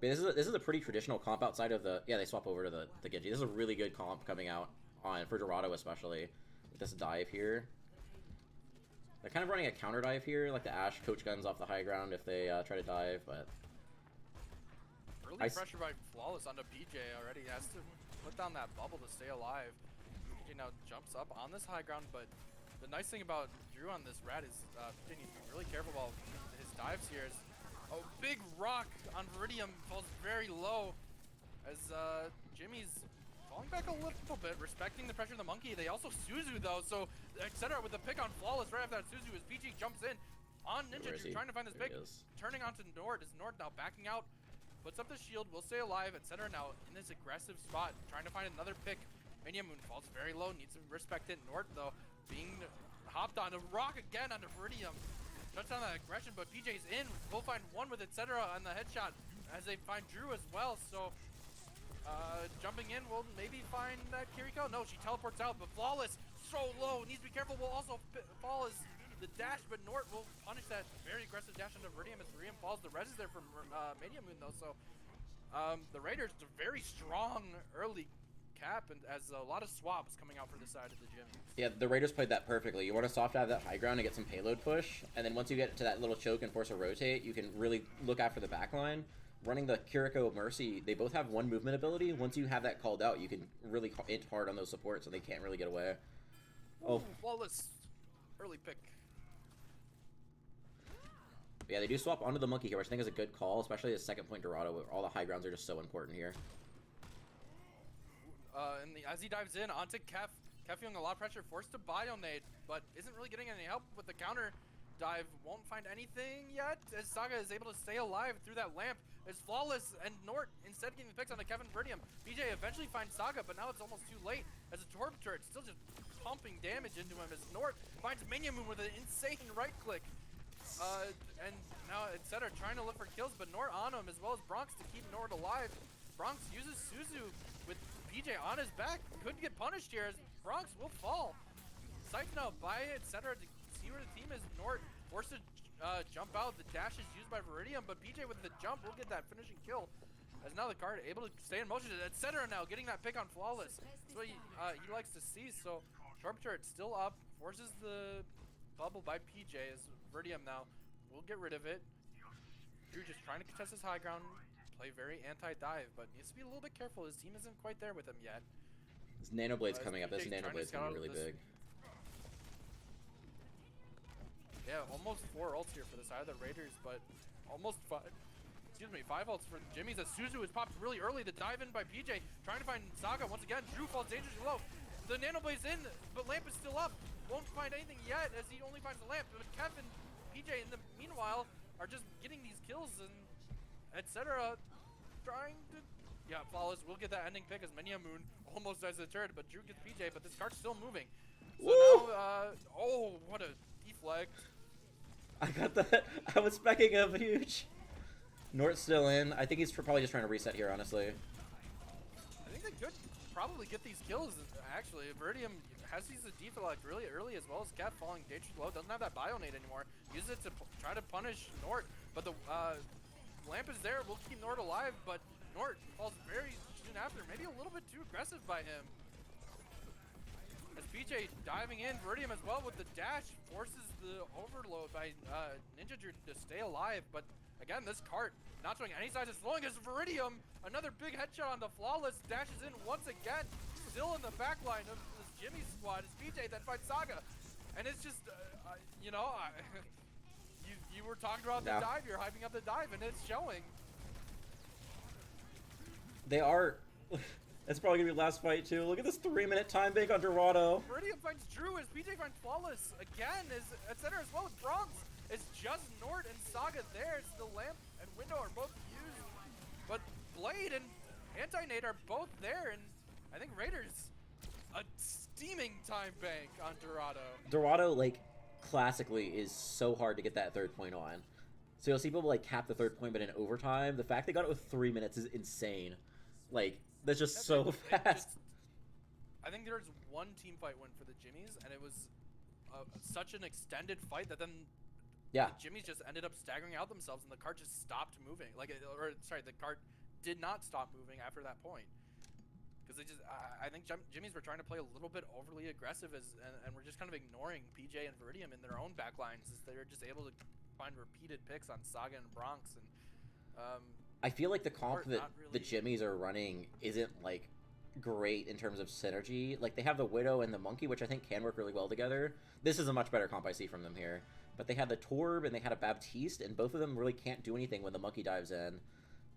But this is a pretty traditional comp outside of the they swap over to the Genji. This is a really good comp coming out for Dorado especially with this dive here. They're kind of running a counter dive here, like the Ashe coach guns off the high ground if they try to dive, but early pressure by Flawless onto PJ already. He has to put down that bubble to stay alive. PJ now jumps up on this high ground, but the nice thing about Drew on this rat is PJ needs to be really careful about his dives here. A big rock on Viridium falls very low as Jimmy's falling back a little bit, respecting the pressure of the monkey. They also Suzu though, so etc. with the pick on Flawless right after that Suzu as PG jumps in on Ninja Drew trying to find this pick, turning onto Nord. Is Nord now backing out, puts up the shield, will stay alive, etc. Now in this aggressive spot, trying to find another pick. Mania Moon falls very low, needs to respect it. Nord though, being hopped on a rock again onto Viridium. Shuts down that aggression, but PJ's in. We'll find one with etc. on the headshot as they find Drew as well. So jumping in, we'll maybe find that Kiriko. No, she teleports out, but Flawless so low. Needs to be careful. Will also fall as the dash, but Nort will punish that very aggressive dash onto Viridium as Viridium falls. The res is there from Mania Moon though, so the Raiders a very strong early cap, and as a lot of swaps coming out for the side of the gym. Yeah, the Raiders played that perfectly. You want to soft dive that high ground and get some payload push, and then once you get to that little choke and force a rotate, you can really look after the backline. Running the Kiriko Mercy, they both have one movement ability. Once you have that called out, you can really hit hard on those supports, so they can't really get away. Oh, Flawless early pick. Yeah, they do swap onto the monkey here, which I think is a good call, especially the second point Dorado, where all the high grounds are just so important here. As he dives in onto Kef, feeling a lot of pressure, forced to bionade, but isn't really getting any help with the counter dive. Won't find anything yet, as Saga is able to stay alive through that lamp. As Flawless and Nort instead getting the picks onto Kevin Viridium. BJ eventually finds Saga, but now it's almost too late, as a Torb turret still just pumping damage into him, as Nort finds Minion Moon with an insane right click. And now etc. trying to look for kills, but Nort on him, as well as Bronx to keep Nort alive. Bronx uses Suzu with PJ on his back. Could get punished here as Bronx will fall. Scythe now by etc. to see where the team is. Nort forced to jump out. The dash is used by Viridium, but PJ with the jump will get that finishing kill. As now the guard able to stay in motion, etc. now getting that pick on Flawless. That's what he likes to see. So Sharp Turret still up, forces the bubble by PJ as Viridium now will get rid of it. Drew just trying to contest his high ground, play very anti-dive, but needs to be a little bit careful. His team isn't quite there with him yet. This Nano Blade's coming up. This Nano Blade's coming really big. Yeah, almost 4 ults here for the side of the Raiders, but almost 5 ults for Jimmy's. As Suzu is popped really early. The dive in by PJ, trying to find Saga once again. Drew falls dangerously low. The Nano Blade's in, but Lamp is still up. Won't find anything yet, as he only finds the Lamp. But Kevin, PJ, in the meanwhile, are just getting these kills and etc. Trying to... Yeah, Flawless will get that ending pick as Mania Moon almost dies to the turret, but Drew gets PJ, but this card's still moving. So now, oh, what a deflect. I got that. I was specking him huge. Nort's still in. I think he's probably just trying to reset here, honestly. I think they could probably get these kills, actually. Viridium has these deflect really early, as well as Cat falling dangerously low. Doesn't have that Bionade anymore. Uses it to try to punish Nort, but the lamp is there. Will keep Nort alive, but Nort falls very soon after. Maybe a little bit too aggressive by him. As PJ diving in, Viridium as well with the dash forces the overload by Ninja Drew to stay alive. But again, this cart not showing any signs of slowing as Viridium. Another big headshot on the Flawless, dashes in once again. Still in the back line of this Jimmy squad is PJ that fights Saga. And it's just, you know, you were talking about the dive, you're hyping up the dive, and it's showing. They are... It's probably gonna be the last fight too. Look at this 3-minute time bank on Dorado. Viridium finds Drew as PJ finds Flawless again, etc. as well as Bronx. It's just Nort and Saga there. It's the lamp and window are both used, but Blade and Anti-Nate are both there, and I think Raiders a steaming time bank on Dorado. Dorado, like, classically is so hard to get that 3rd point on. So you'll see people like cap the 3rd point, but in overtime, the fact they got it with 3 minutes is insane. Like, that's just so fast. I think there's one team fight win for the Jimmies, and it was such an extended fight that then the Jimmies just ended up staggering out themselves, and the cart just stopped moving. The cart did not stop moving after that point. Because I think Jimmies were trying to play a little bit overly aggressive, and we're just kind of ignoring PJ and Viridium in their own backlines, as they're just able to find repeated picks on Saga and Bronx. And I feel like the comp that the Jimmies are running isn't like great in terms of synergy. Like, they have the Widow and the Monkey, which I think can work really well together. This is a much better comp I see from them here. But they had the Torb and they had a Baptiste, and both of them really can't do anything when the Monkey dives in.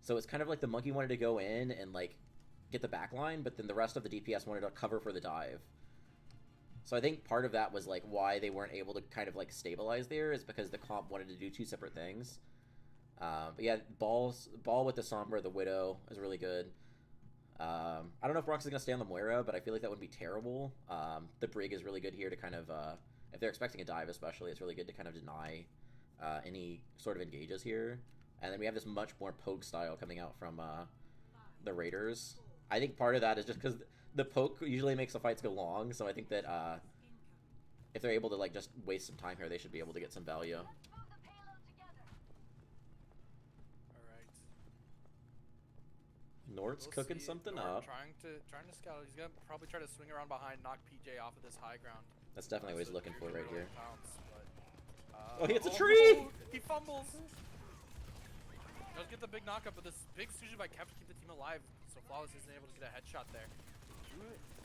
So it's kind of like the Monkey wanted to go in and like get the back line, but then the rest of the DPS wanted to cover for the dive. So I think part of that was like why they weren't able to kind of like stabilize there, is because the comp wanted to do 2 separate things. But yeah, Ball with the Sombra, the Widow is really good. I don't know if Bronx is going to stay on the Moira, but I feel like that would be terrible. The Brig is really good here to kind of, if they're expecting a dive especially, it's really good to kind of deny any sort of engages here. And then we have this much more poke style coming out from the Raiders. I think part of that is just because the poke usually makes the fights go long, so I think that if they're able to like just waste some time here, they should be able to get some value. Nort's cooking something up. Trying to scout. He's gonna probably try to swing around behind, knock PJ off of this high ground. That's definitely what he's looking for right here. Oh, he hits a tree! No, he fumbles. Does get the big knockup, but this big Suju by Kev to keep the team alive, so Flawless isn't able to get a headshot there.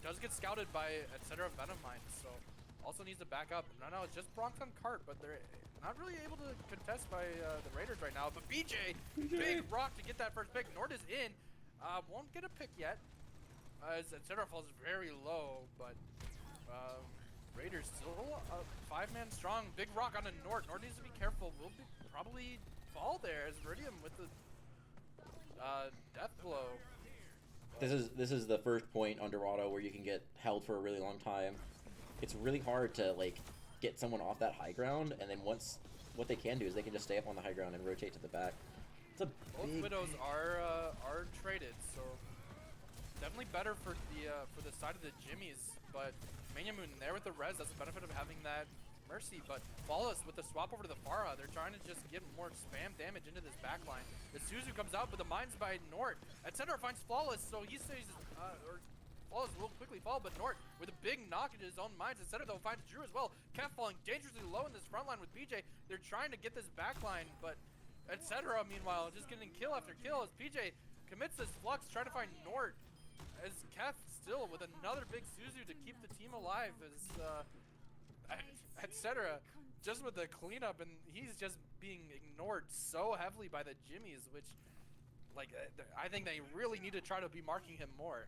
Does get scouted by etc. Venomine, so also needs to back up. No, it's just Bronx on cart, but they're not really able to contest by the Raiders right now. But BJ, big rock to get that first pick. Nord is in. Won't get a pick yet, as etc. falls very low, but Raiders still 5-man strong. Big rock on a Nord. Nord needs to be careful. Will probably fall there as Viridium with the death blow. This is the first point on Dorado where you can get held for a really long time. It's really hard to like get someone off that high ground, and then once what they can do is they can just stay up on the high ground and rotate to the back. Both Widows are traded, so definitely better for the side of the Jimmies. But Mania Moon there with the res, that's the benefit of having that Mercy. But Flawless with the swap over to the Pharah, they're trying to just get more spam damage into this backline. The Suzu comes out, but the mine's by Nort. Etc. finds Flawless, so he stays, or Flawless will quickly fall, but Nort with a big knock into his own mines. Etc. though finds Drew as well. Kev falling dangerously low in this front line with BJ. They're trying to get this backline, but etc. meanwhile just getting kill after kill as PJ commits this flux, trying to find Nort, as Kev still with another big Suzu to keep the team alive, as etc. just with the cleanup, and he's just being ignored so heavily by the Jimmies, which like I think they really need to try to be marking him more.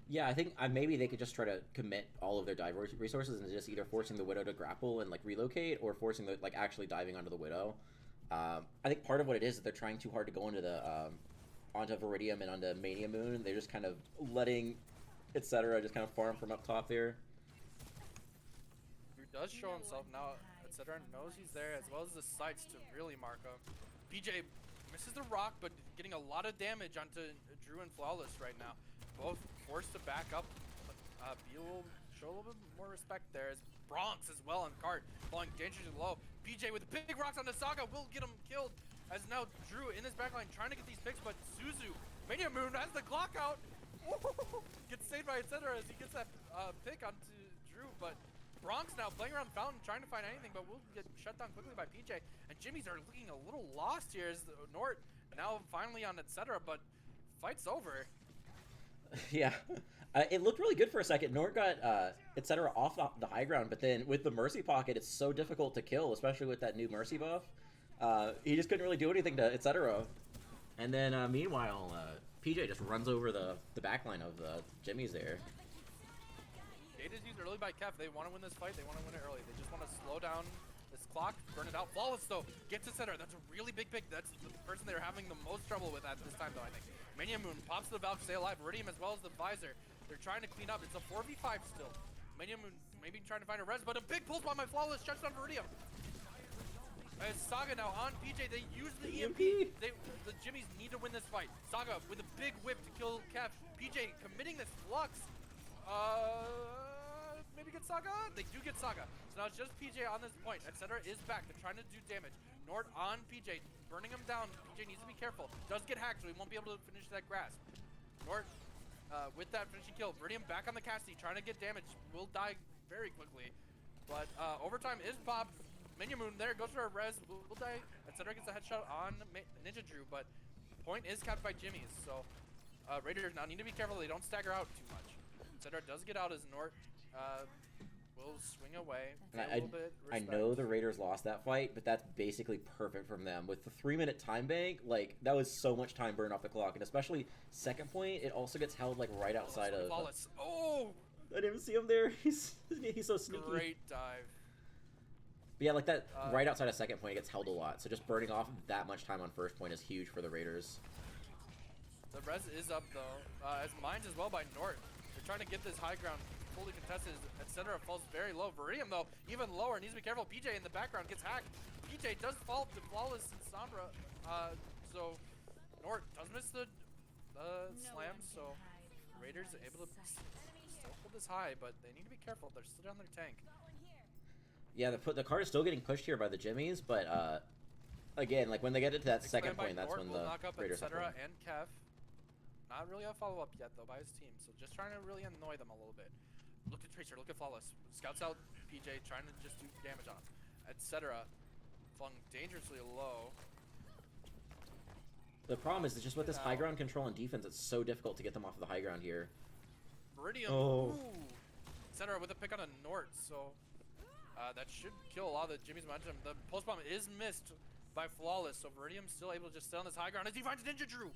Yeah, I think maybe they could just try to commit all of their dive resources and just either forcing the Widow to grapple and like relocate, or forcing the like actually diving onto the Widow. I think part of what it is that they're trying too hard to go into the onto Viridium and onto Mania Moon. They're just kind of letting etc. just kind of farm from up top there. Who does show himself now? Etc. knows he's there, as well as the sights to really mark him. PJ misses the rock, but getting a lot of damage onto Drew and Flawless right now. Both forced to back up, but B will show a little bit more respect there, as Bronx as well on cart, falling dangerously low. PJ with the big rocks on the Saga will get him killed, as now Drew in his backline trying to get these picks, but Suzu, Mania Moon has the clock out. Gets saved by etc. as he gets that pick onto Drew, but Bronx now playing around the fountain, trying to find anything, but will get shut down quickly by PJ. And Jimmies are looking a little lost here as Nort now finally on etc. But fight's over. Yeah, it looked really good for a second. Nort got etc. off the high ground, but then with the Mercy pocket, it's so difficult to kill, especially with that new Mercy buff. He just couldn't really do anything to etc. And then meanwhile, PJ just runs over the back line of the Jimmy's there. Gate is used early by Kef. They want to win this fight. They want to win it early. They just want to slow down this clock, burn it out. Flawless though, gets to center. That's a really big pick. That's the person they're having the most trouble with at this time though, I think. Mania Moon pops the Valk, stay alive. Viridium as well as the Visor. They're trying to clean up. It's a 4v5 still. Mania Moon maybe trying to find a res, but a big pulse bomb by Flawless shuts down Viridium. As Saga now on PJ, they use the EMP. The Jimmies need to win this fight. Saga with a big whip to kill Kef. PJ committing this flux. Maybe get Saga? They do get Saga. So now it's just PJ on this point. Etc. is back. They're trying to do damage. Nord on PJ, burning him down. PJ needs to be careful. Does get hacked, so he won't be able to finish that grasp. Nord with that finishing kill. Viridium back on the Cassie, trying to get damage. Will die very quickly. But overtime is popped. Minion Moon there, goes for a res, will die. Etc. gets a headshot on Ninja Drew, but point is capped by Jimmy's. So Raiders now need to be careful they don't stagger out too much. Etc. does get out as Nort will swing away. I know the Raiders lost that fight, but that's basically perfect from them. With the 3-minute time bank, like, that was so much time burned off the clock. And especially second point, it also gets held, like, right outside of... Flawless. Oh! I didn't even see him there. He's so sneaky. Great dive. But yeah, like that right outside of second point, it gets held a lot. So just burning off that much time on first point is huge for the Raiders. The res is up, though. As Mines as well by Nort. They're trying to get this high ground fully contested, etc. falls very low. Viridium, though, even lower, needs to be careful. PJ in the background gets hacked. PJ does fall to Flawless and Sombra. So Nort does miss the slam, so Raiders are able to still hold this high, but they need to be careful. They're still down their tank. Yeah, the card is still getting pushed here by the Jimmies, but again, like when they get into that second point, that's when the Raiders have etc. and Kef. Not really a follow-up yet, though, by his team, so just trying to really annoy them a little bit. Look at Tracer, look at Flawless. Scouts out PJ, trying to just do damage on him, etc. Flung dangerously low. The problem is just with this high ground control and defense, it's so difficult to get them off of the high ground here. Viridium, etc. with a pick on a Nort, so that should kill a lot of the Jimmy's momentum. The pulse bomb is missed by Flawless, so Viridium's still able to just stay on this high ground as he finds Ninja Drew.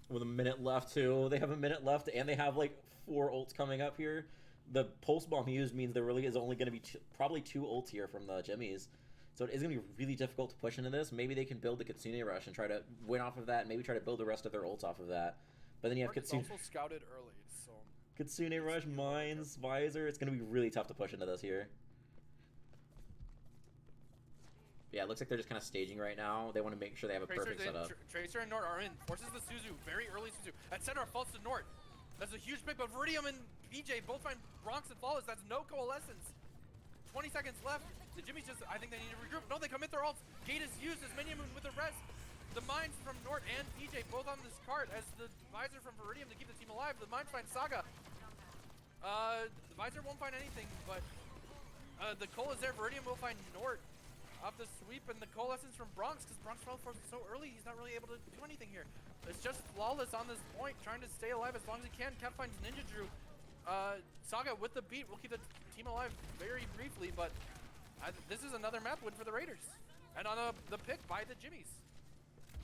With a minute left, too. They have a minute left, and they have, like, 4 ults coming up here. The pulse bomb he used means there really is only going to be probably 2 ults here from the Jimmies. So it is going to be really difficult to push into this. Maybe they can build the Kitsune Rush and try to win off of that, and maybe try to build the rest of their ults off of that. But then you have Kitsune... also scouted early, so... Kitsune Rush, Mines, Visor. It's going to be really tough to push into this here. Yeah, it looks like they're just kind of staging right now. They want to make sure they have a perfect setup. Tracer and Nort are in. Forces the Suzu. Very early Suzu. Etc. falls to Nort. That's a huge pick, but Viridium and PJ both find Bronx and Flawless. That's no coalescence. 20 seconds left. The Jimmys just, I think they need to regroup. No, they commit their ults. Gate is used as Minion Moon with the rest. The Mines from Nort and PJ both on this cart as the Visor from Viridium to keep the team alive. The Mines find Saga. The Visor won't find anything, but the Cole is there. Viridium will find Nort off the sweep, and the coalescence from Bronx, because Bronx fell for so early, he's not really able to do anything here. It's just Flawless on this point, trying to stay alive as long as he can. Kef finds Ninja Drew. Saga with the beat will keep the team alive very briefly, but this is another map win for the Raiders. And on the pick by the Jimmies.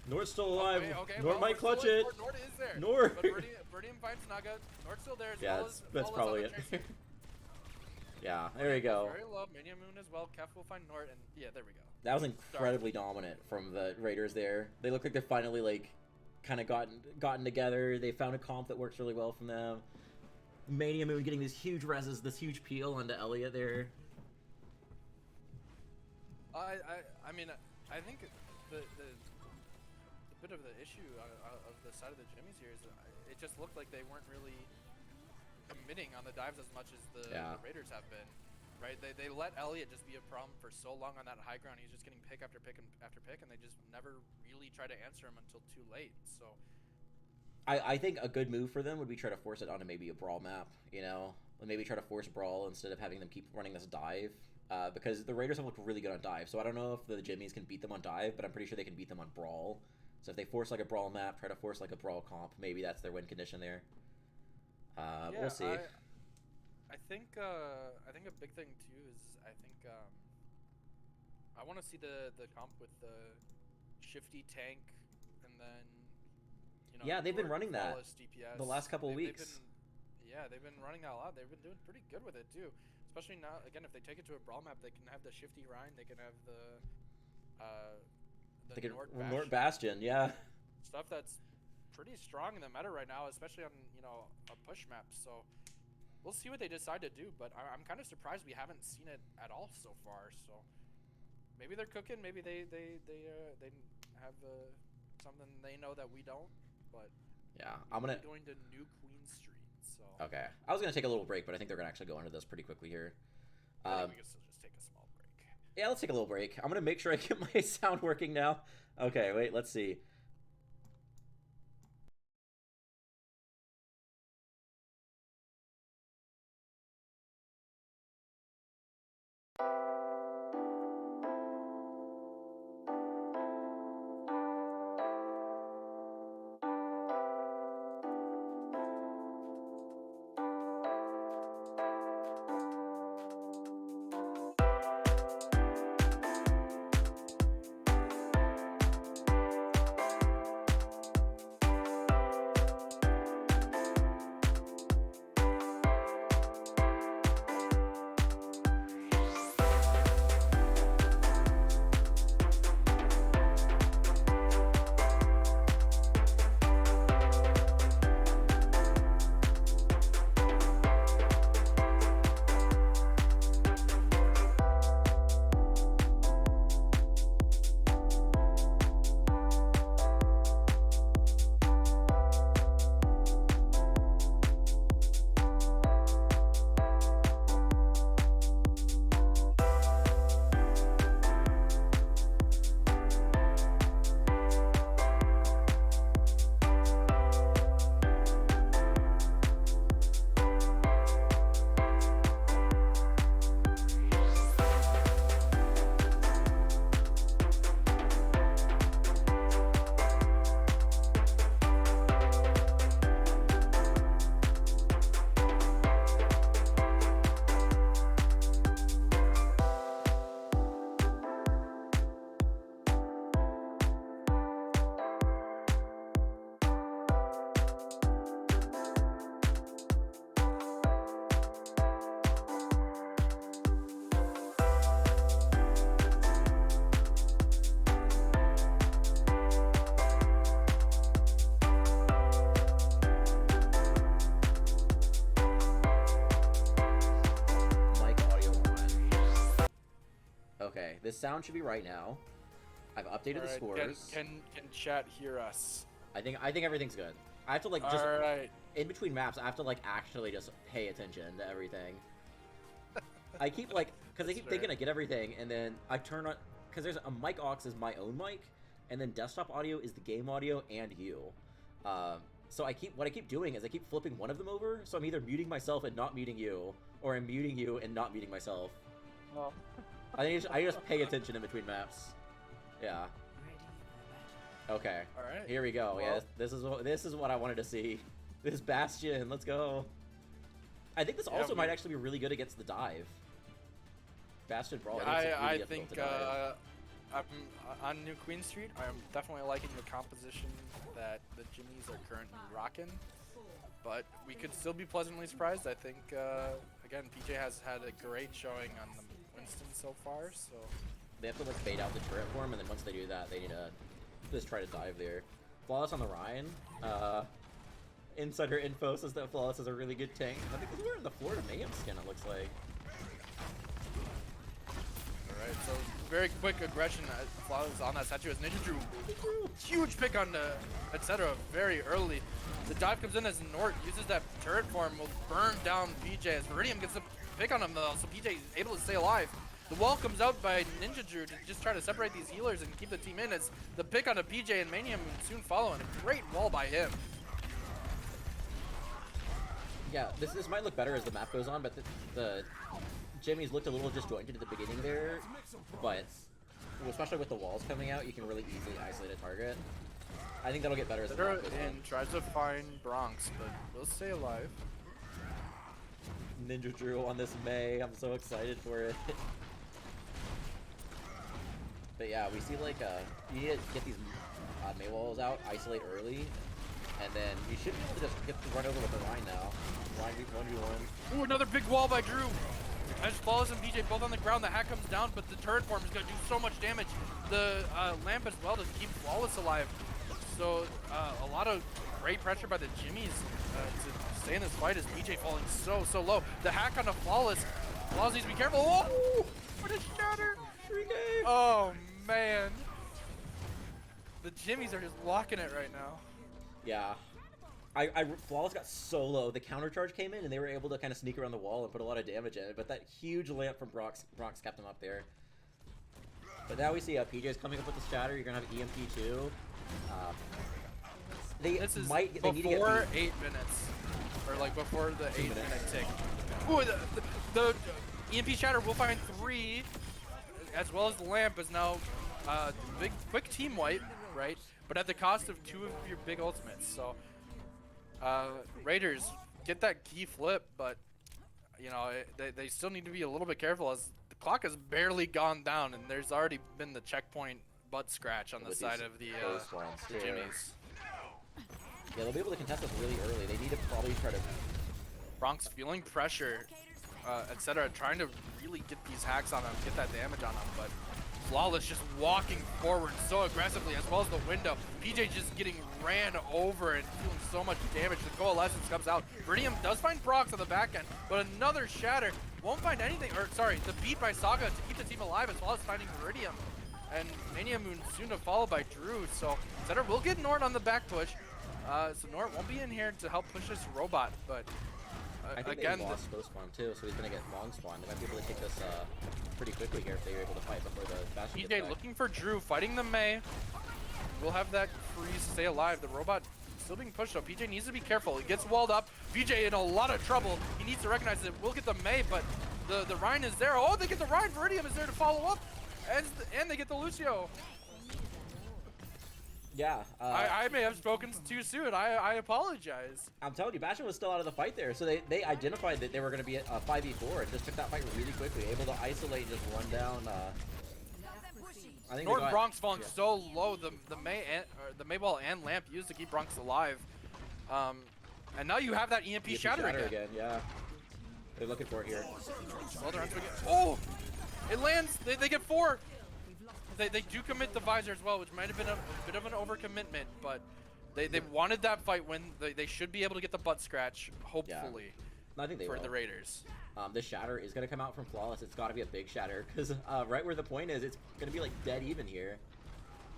Nort's still alive. Okay, Nort might clutch it. Nort is there. Nort. But Viridium finds Naga. Nort's still there as well as that's probably it. Yeah, there you go. Very low. Minion Moon as well. Kef will find Nort, and yeah, there we go. That was incredibly dominant from the Raiders there. They look like they're finally, like, kind of gotten together. They found a comp that works really well from them. Mania Moon getting these huge reses, this huge peel onto Elliot there. I mean, I think the bit of the issue of the side of the Jimmies here is it just looked like they weren't really committing on the dives as much as the Raiders have been, right? They let Elliot just be a problem for so long on that high ground. He's just getting pick after pick after pick, and they just never really try to answer him until too late. So I think a good move for them would be try to force it onto maybe a brawl map, you know? Maybe try to force brawl instead of having them keep running this dive, because the Raiders have looked really good on dive. So I don't know if the Jimmies can beat them on dive, but I'm pretty sure they can beat them on brawl. So if they force like a brawl map, try to force like a brawl comp, maybe that's their win condition there. We'll see. I think a big thing too is I want to see the comp with the shifty tank, and then you know, Yeah, they've been running that DPS. the last couple weeks. They've been running that a lot. They've been doing pretty good with it too. Especially now, again, if they take it to a brawl map, they can have the shifty Rhine. They can have the Nort Bastion, yeah. Stuff that's pretty strong in the meta right now, especially on, you know, a push map. So we'll see what they decide to do. But I'm kind of surprised we haven't seen it at all so far. So maybe they're cooking. Maybe they have something they know that we don't. But yeah, I'm gonna going to New Queen Street. So okay, I was gonna take a little break, but I think they're gonna actually go into this pretty quickly here. I think we can still just take a small break. Yeah, let's take a little break. I'm gonna make sure I get my sound working now. Okay, wait, let's see. Okay, this sound should be right now. I've updated the scores. Can chat hear us? I think everything's good. I have to like just in between maps. I have to like actually just pay attention to everything. I keep like because I keep thinking I get everything, and then I turn on because there's a mic aux is my own mic, and then desktop audio is the game audio and you. So what I keep doing is I keep flipping one of them over. So I'm either muting myself and not muting you, or I'm muting you and not muting myself. Well. I just pay attention in between maps. Yeah. Okay. All right. Here we go. Well, yeah, this is what I wanted to see. This Bastion. Let's go. I think this also might actually be really good against the dive. Bastion Brawl. I think I'm on New Queen Street. I'm definitely liking the composition that the Jimmies are currently rocking, but we could still be pleasantly surprised. I think again, PJ has had a great showing on the Winston so far, so they have to like bait out the turret for him, and then once they do that, they need to just try to dive there. Flawless on the Ryan. Insider info says that Flawless is a really good tank. I think he's wearing the Florida Mayhem skin, it looks like. Alright, so very quick aggression. Flawless on that statue as Ninja Drew. Huge pick on the etc. very early. The dive comes in as Nort uses that turret form, will burn down PJ as Viridium gets the pick on him though, so PJ is able to stay alive. The wall comes out by Ninja Drew to just try to separate these healers and keep the team in as the pick on a PJ and Manium soon follow, and a great wall by him. Yeah, this might look better as the map goes on, but the Jimmy's looked a little disjointed at the beginning there, but especially with the walls coming out, you can really easily isolate a target. I think that'll get better as the map goes on. Tries to find Bronx, but will stay alive. Ninja Drew on this May, I'm so excited for it. But yeah, we see like you need to get these May walls out, isolate early, And then you should be able to just get the run over with the Rhine now. Rhine 1v1. Ooh, another big wall by Drew. As Flawless and BJ both on the ground, the hack comes down, but the turret form is going to do so much damage. The lamp as well to keep Flawless alive. So a lot of great pressure by the Jimmies to stay in this fight as BJ falling so low. The hack on the Flawless. Flawless needs to be careful. Oh, what a shatter. Oh, man. The Jimmies are just locking it right now. Yeah. Flawless got so low. The counter charge came in and they were able to kind of sneak around the wall and put a lot of damage in it. But that huge lamp from Bronx kept him up there. But now we see PJ's coming up with the shatter. You're going to have EMP too. They this is need to get before 8 minutes. Or like before the 8-minute tick. Ooh, the EMP shatter will find 3. As well as the lamp is now big quick team wipe, right? But at the cost of 2 of your big ultimates. So Raiders get that key flip, but you know they still need to be a little bit careful as the clock has barely gone down and there's already been the checkpoint butt scratch on the side of the Jimmies. Yeah, they'll be able to contest this really early. They need to probably try to. Bronx feeling pressure, etc., trying to really get these hacks on them, get that damage on them, but Flawless just walking forward so aggressively, as well as the window. PJ just getting ran over and doing so much damage. The Coalescence comes out. Viridium does find Bronx on the back end, but another shatter won't find anything, or sorry, the beat by Saga to keep the team alive, as well as finding Viridium. And Mania Moon soon to follow by Drew, so Zetter will get Nort on the back push. So Nort won't be in here to help push this robot, but I think again, they lost both spawn too, so he's gonna get long spawn. They might be able to take this pretty quickly here if they're able to fight before the Bastion gets PJ back. looking for Drew, fighting the Mei. We'll have that freeze stay alive. The robot still being pushed though. PJ needs to be careful. He gets walled up. PJ in a lot of trouble. He needs to recognize it. We'll get the Mei, but the Rhine is there. Oh, they get the Rhine. Viridium is there to follow up. And they get the Lucio. Yeah. I may have spoken too soon. I apologize. I'm telling you, Bastion was still out of the fight there, so they identified that they were going to be a 5v4 and just took that fight really quickly, able to isolate and just run down. I think North Bronx falling so low. The Mei ball and lamp used to keep Bronx alive. And now you have that EMP shatter again. Yeah. They're looking for it here. Oh, it lands. They get 4. They do commit the visor as well, which might have been a bit of an overcommitment, but they wanted that fight win. They should be able to get the butt scratch, hopefully, I think they for will. the Raiders. This shatter is going to come out from Flawless. It's got to be a big shatter, because right where the point is, it's going to be like dead even here.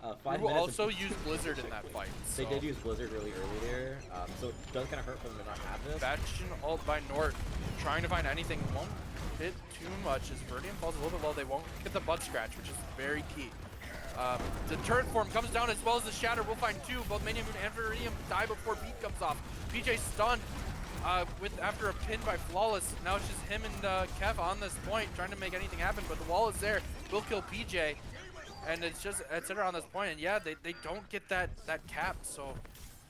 5 We will minutes also use Blizzard in that fight. They did use Blizzard really early there, so it does kind of hurt for them to not have this. Bastion ult by Nort, trying to find anything. Won't hit too much as Viridium falls a little bit low. They won't get the butt scratch, which is very key. The turret form comes down as well as the shatter. We'll find 2. Both Mania Moon and Viridium die before beat comes off. PJ stunned after a pin by Flawless. Now it's just him and Kev on this point trying to make anything happen, but the wall is there. Will kill PJ. And it's just etc. on this point, and yeah, they don't get that cap, so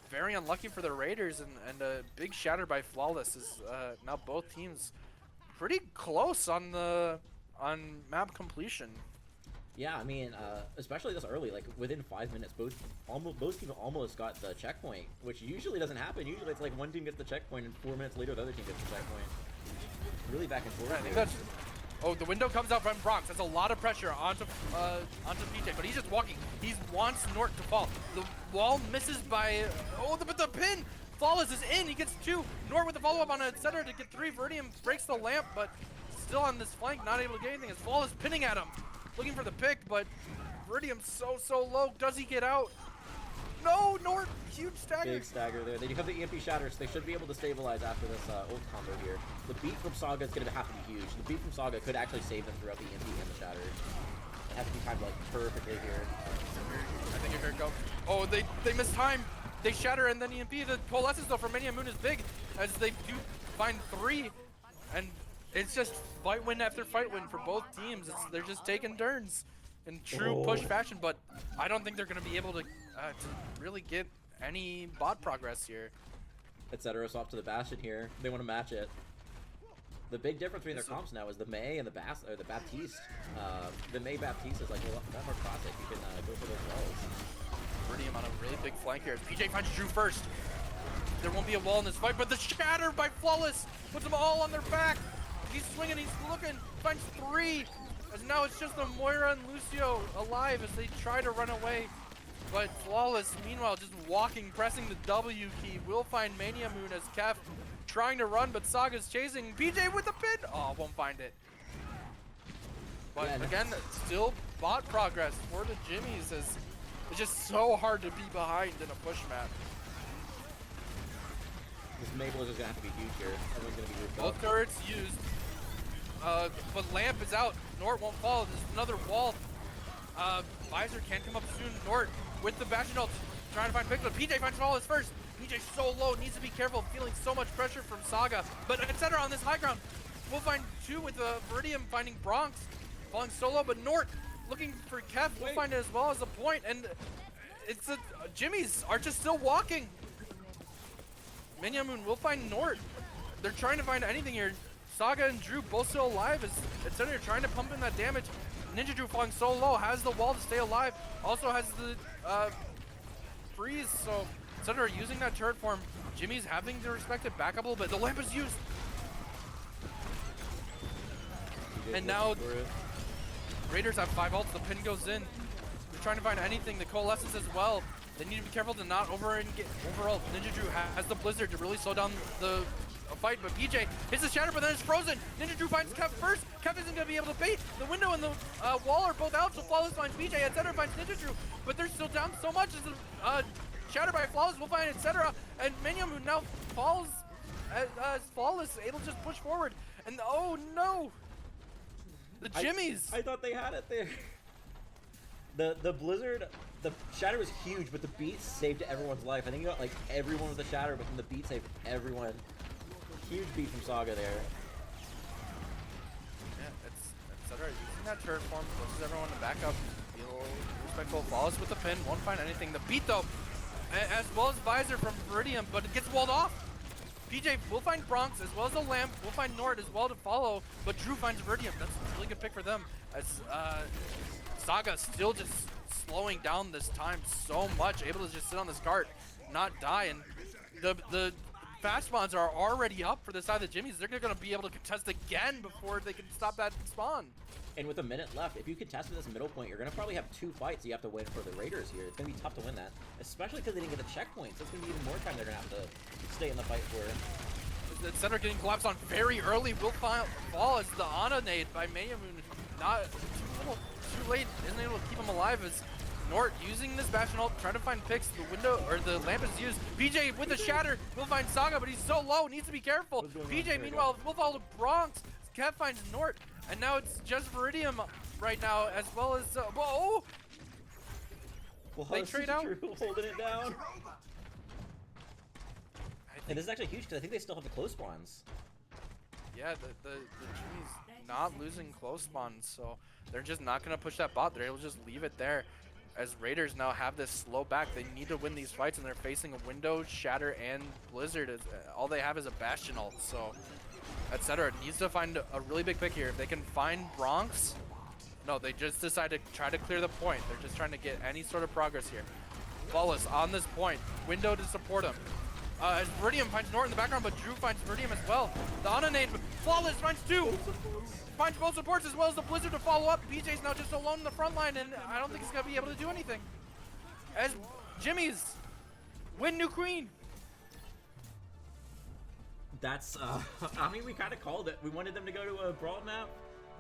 very unlucky for the Raiders, and a big shatter by Flawless is now both teams pretty close on map completion. Yeah, I mean, especially this early, like within 5 minutes, both teams almost got the checkpoint, which usually doesn't happen. Usually it's like one team gets the checkpoint, and 4 minutes later the other team gets the checkpoint. Really back and forth. I think that's. Oh, the window comes out from Bronx. That's a lot of pressure onto PJ, but he's just walking. He wants Nort to fall. The wall misses by. Oh, but the pin! Flawless is in. He gets 2. Nort with the follow-up on a center to get 3. Viridium breaks the lamp, but still on this flank, not able to get anything. As Flawless pinning at him, looking for the pick, but Viridium's so low. Does he get out? No, Nort, huge stagger. Big stagger there. They do have the EMP shatters. They should be able to stabilize after this ult combo here. The beat from Saga is going to have to be huge. The beat from Saga could actually save them throughout the EMP and the shatter. It has to be timed like perfectly here. I think here it goes. Oh, they miss time. They shatter and then EMP. The coalescence though for Mania Moon is big as they do find 3, and it's just fight win after fight win for both teams. They're just taking turns in true push fashion, but I don't think they're going to be able to really get any bot progress here. Etc. So up to the Bastion here. They want to match it. The big difference between their comps now is the Mei and the Baptiste. The Mei Baptiste is like a lot more classic. You can go for those walls. Viridium on a really big flank here. PJ finds Drew first. There won't be a wall in this fight, but the shatter by Flawless puts them all on their back. He's swinging, he's looking, finds 3. As now it's just the Moira and Lucio alive as they try to run away. But Flawless, meanwhile, just walking, pressing the W key, will find Mania Moon as Kef trying to run, but Saga's chasing. PJ with the pin! Oh, won't find it. But yeah, again, still bot progress for the Jimmies as it's just so hard to be behind in a push map. This Maple is just gonna have to be huge here. Everyone's gonna be grouped Both up. turrets used. But Lamp is out. Nort won't fall. There's another wall. Visor can't come up soon. Nort with the Bastion ult, trying to find Piccolo. PJ finds Flawless first. PJ so low, needs to be careful, feeling so much pressure from Saga. But etc. on this high ground. We'll find 2 with the Viridium finding Bronx. Falling solo, but Nort looking for Kef. We'll find it as well as a point. And it's the Jimmies are just still walking. Minyamoon will find Nort. They're trying to find anything here. Saga and Drew both still alive as etc. trying to pump in that damage. Ninja Drew falling so low, has the wall to stay alive. Also has the freeze, so etc. using that turret form. Jimmy's having to respect it back up a little bit. The lamp is used. And now Raiders have 5 ults, the pin goes in. They're trying to find anything, the coalescence as well. They need to be careful to not overult. Ninja Drew has the Blizzard to really slow down the fight, but PJ hits the shatter, but then it's frozen. Ninja Drew finds Kef first. Kef isn't going to be able to bait. The window and the wall are both out, so Flawless finds PJ, etc. finds Ninja Drew, but they're still down so much as the shatter by Flawless will find etc. And Minion who now falls as Flawless able to just push forward. And oh no! The Jimmies! I thought they had it there. The Blizzard, the shatter was huge, but the beat saved everyone's life. I think you got like everyone with the shatter, but from the beat saved everyone. Huge beat from Saga there. Yeah, it's etc. Using that turret form, pushes everyone to back up. Feel respectful. Flawless with the pin, won't find anything. The beat though, as well as Visor from Viridium, but it gets walled off. PJ will find Bronx as well as the Lamp. Will find Nord as well to follow, but Drew finds Viridium. That's a really good pick for them. As Saga still just slowing down this time so much, able to just sit on this cart, not die. And the fast spawns are already up for the side of the Jimmies. They're going to be able to contest again before they can stop that spawn. And with a minute left, if you contest at this middle point, you're going to probably have 2 fights you have to win for the Raiders here. It's going to be tough to win that, especially because they didn't get the checkpoints. So it's going to be even more time they're going to have to stay in the fight for. The center getting collapsed on very early will fall as the Ana nade by Mayamoon. Not too late, isn't able to keep him alive as Nort using this Bastion ult, trying to find picks. The window, or the lamp is used. PJ with the shatter will find Saga, but he's so low, needs to be careful. PJ, meanwhile, will follow Bronx. Kev finds Nort, and now it's just Viridium right now, as well as, whoa! Well, they trade out. Holding it down. And this is actually huge because I think they still have the close spawns. Yeah, the Jimmy's not losing close spawns, so they're just not going to push that bot. They're able to just leave it there. As Raiders now have this slow back, they need to win these fights, and they're facing a Window, Shatter, and Blizzard. All they have is a Bastion ult, so etc. Needs to find a really big pick here. If they can find Bronx, no, they just decide to try to clear the point. They're just trying to get any sort of progress here. Flawless on this point. Window to support him. As Viridium finds Nort in the background, but Drew finds Viridium as well. The Ananade, Flawless finds 2. Finds both supports as well as the Blizzard to follow up. BJ's now just alone in the front line, and I don't think he's going to be able to do anything. As Jimmy's win New Queen. That's, I mean, we kind of called it. We wanted them to go to a brawl map,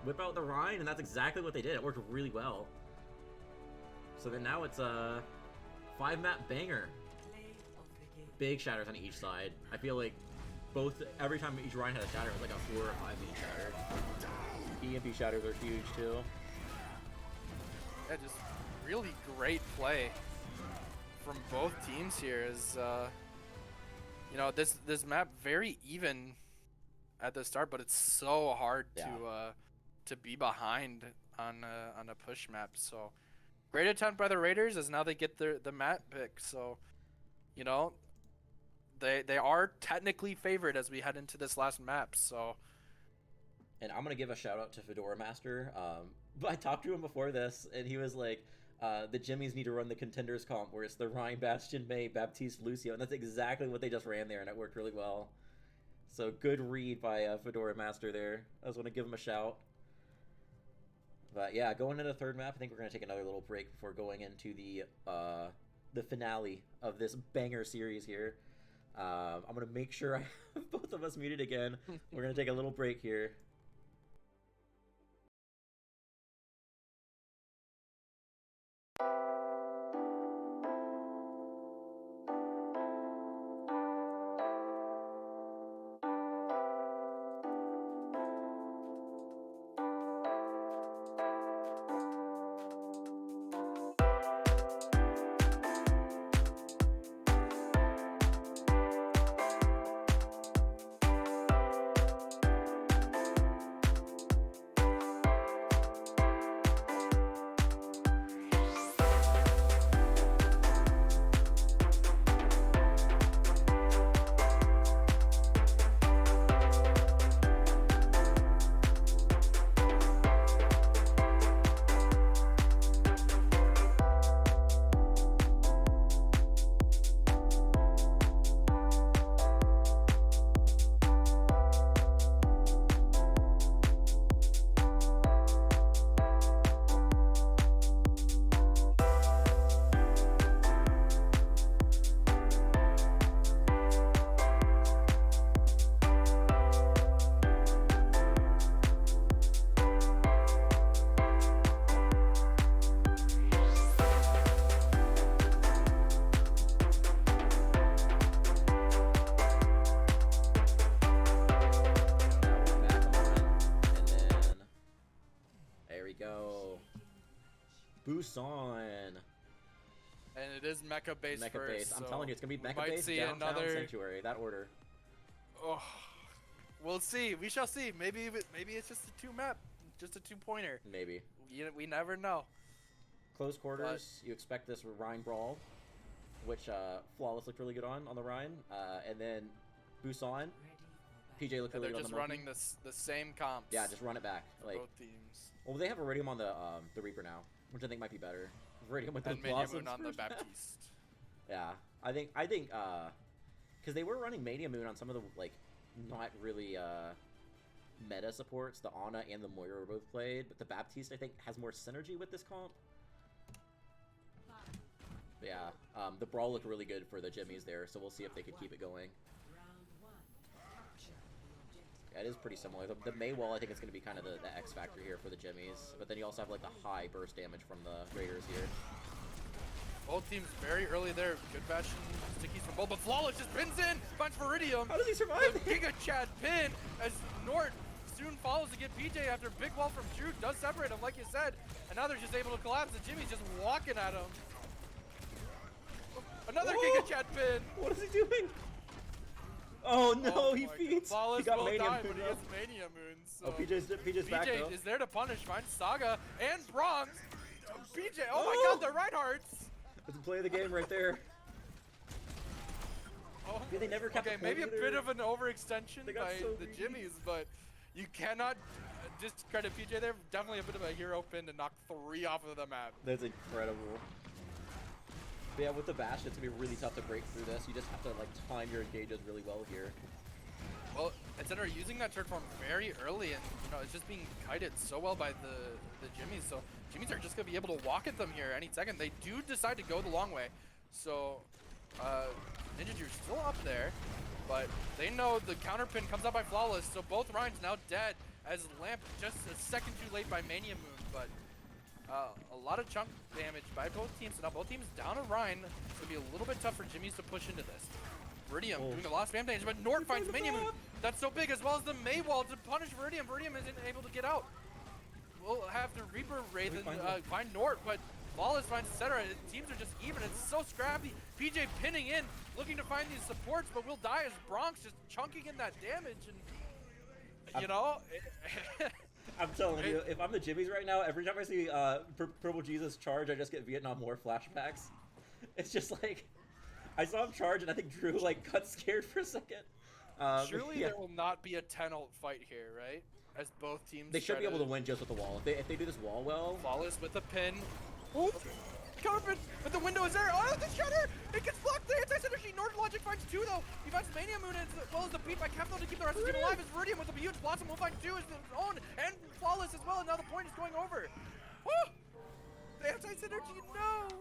whip out the Rhine, and that's exactly what they did. It worked really well. So then now it's a 5-map banger. Big shatters on each side. I feel like every time each Rhine had a shatter, it was like a 4 or 5 minute shatter. EMP shatters are huge too. Yeah, just really great play from both teams here. As you know, this map very even at the start, but it's so hard to be behind on a push map. So great attempt by the Raiders, as now they get the map pick. So you know, they are technically favored as we head into this last map. So, and I'm gonna give a shout out to Fedora Master. But I talked to him before this, and he was like, The Jimmies need to run the contenders comp where it's the Ryan, Bastion, May, Baptiste, Lucio, and that's exactly what they just ran there, and it worked really well. So good read by Fedora Master there. I just want to give him a shout. But yeah, going into the third map, I think we're going to take another little break before going into the finale of this banger series here. I'm going to make sure I have both of us muted again. We're going to take a little break here. Busan. And it is mecha base Mecha first. base. I'm so telling you, it's gonna be mecha might base, see downtown, another sanctuary. That order. Oh, we'll see. We shall see. Maybe it's just a 2-map, just a 2-pointer. Maybe. We never know. Close quarters. You expect this Rhine brawl, which Flawless looked really good on the Rhine, and then Busan. PJ looked really good on the They're just running the same comps. Yeah, just run it back. Like both teams. Well, they have Iridium on the Reaper now, which I think might be better. Iridium with the Blossoms on the Baptiste. Yeah, I think, because they were running Mania Moon on some of the like not really meta supports. The Ana and the Moira were both played, but the Baptiste I think has more synergy with this comp. But yeah, the brawl looked really good for the Jimmies there, so we'll see if they could keep it going. Yeah, it is pretty similar. The May wall I think is going to be kind of the X factor here for the Jimmies, but then you also have like the high burst damage from the Raiders here. Both teams very early there. Good fashion stickies from both, but Flawless just pins in, finds Viridium. How does he survive? The Giga Chad pin as Nort soon follows to get PJ after big wall from Drew does separate him, like you said, and now they're just able to collapse. The Jimmy's just walking at him. Another Giga Chad pin. What is he doing? Oh no, he feeds. Flawless he got will Mania die, Moon but he up. has Mania Moon. So Oh, PJ's back though. PJ is there to punish, finds Saga and Bronx. PJ, oh my god, the Reinhardts. That's the play of the game right there. Oh, Yeah, they never kept okay, the maybe a either. bit of an overextension They got by so the greedy. Jimmies, but you cannot discredit PJ there. Definitely a bit of a hero pin to knock 3 off of the map. That's incredible. But yeah, with the Bash, it's gonna be really tough to break through this. You just have to like time your engages really well here. Well, Etc. using that turret form very early, and you know it's just being kited so well by the Jimmies. So Jimmies are just gonna be able to walk at them here any second. They do decide to go the long way. So Ninja Drew's still up there, but they know the counter pin comes out by Flawless. So both Ryan's now dead as Lamp just a second too late by Mania Moon, but a lot of chunk damage by both teams. So now both teams down a Ryan. It's gonna be a little bit tough for Jimmies to push into this. Viridium doing a lot of spam damage, but Nort finds Mania Moon. That's so big, as well as the May wall to punish Viridium. Viridium isn't able to get out. We'll have to Reaper Wraith and find Nort, but Flawless finds Etc. Teams are just even. It's so scrappy. PJ pinning in, looking to find these supports, but will die as Bronx just chunking in that damage. And you know, I'm telling you, if I'm the Jimmies right now, every time I see Purple Jesus charge, I just get Vietnam War flashbacks. It's just like, I saw him charge, and I think Drew like got scared for a second. Surely yeah. there will not be a 10-ult fight here, right? As both teams They should be able to win just with the wall. If they do this wall well. Flawless with a pin. Oh, counterpin, but the window is there. Oh, the shutter! It gets blocked. The anti-synergy. North Logic finds 2 though. He finds Mania Moon as well as the beat by Keflo to keep the rest of the team alive. As Viridian with a huge blossom will find 2 as his own and Flawless as well. And now the point is going over. Oh, the anti-synergy, no.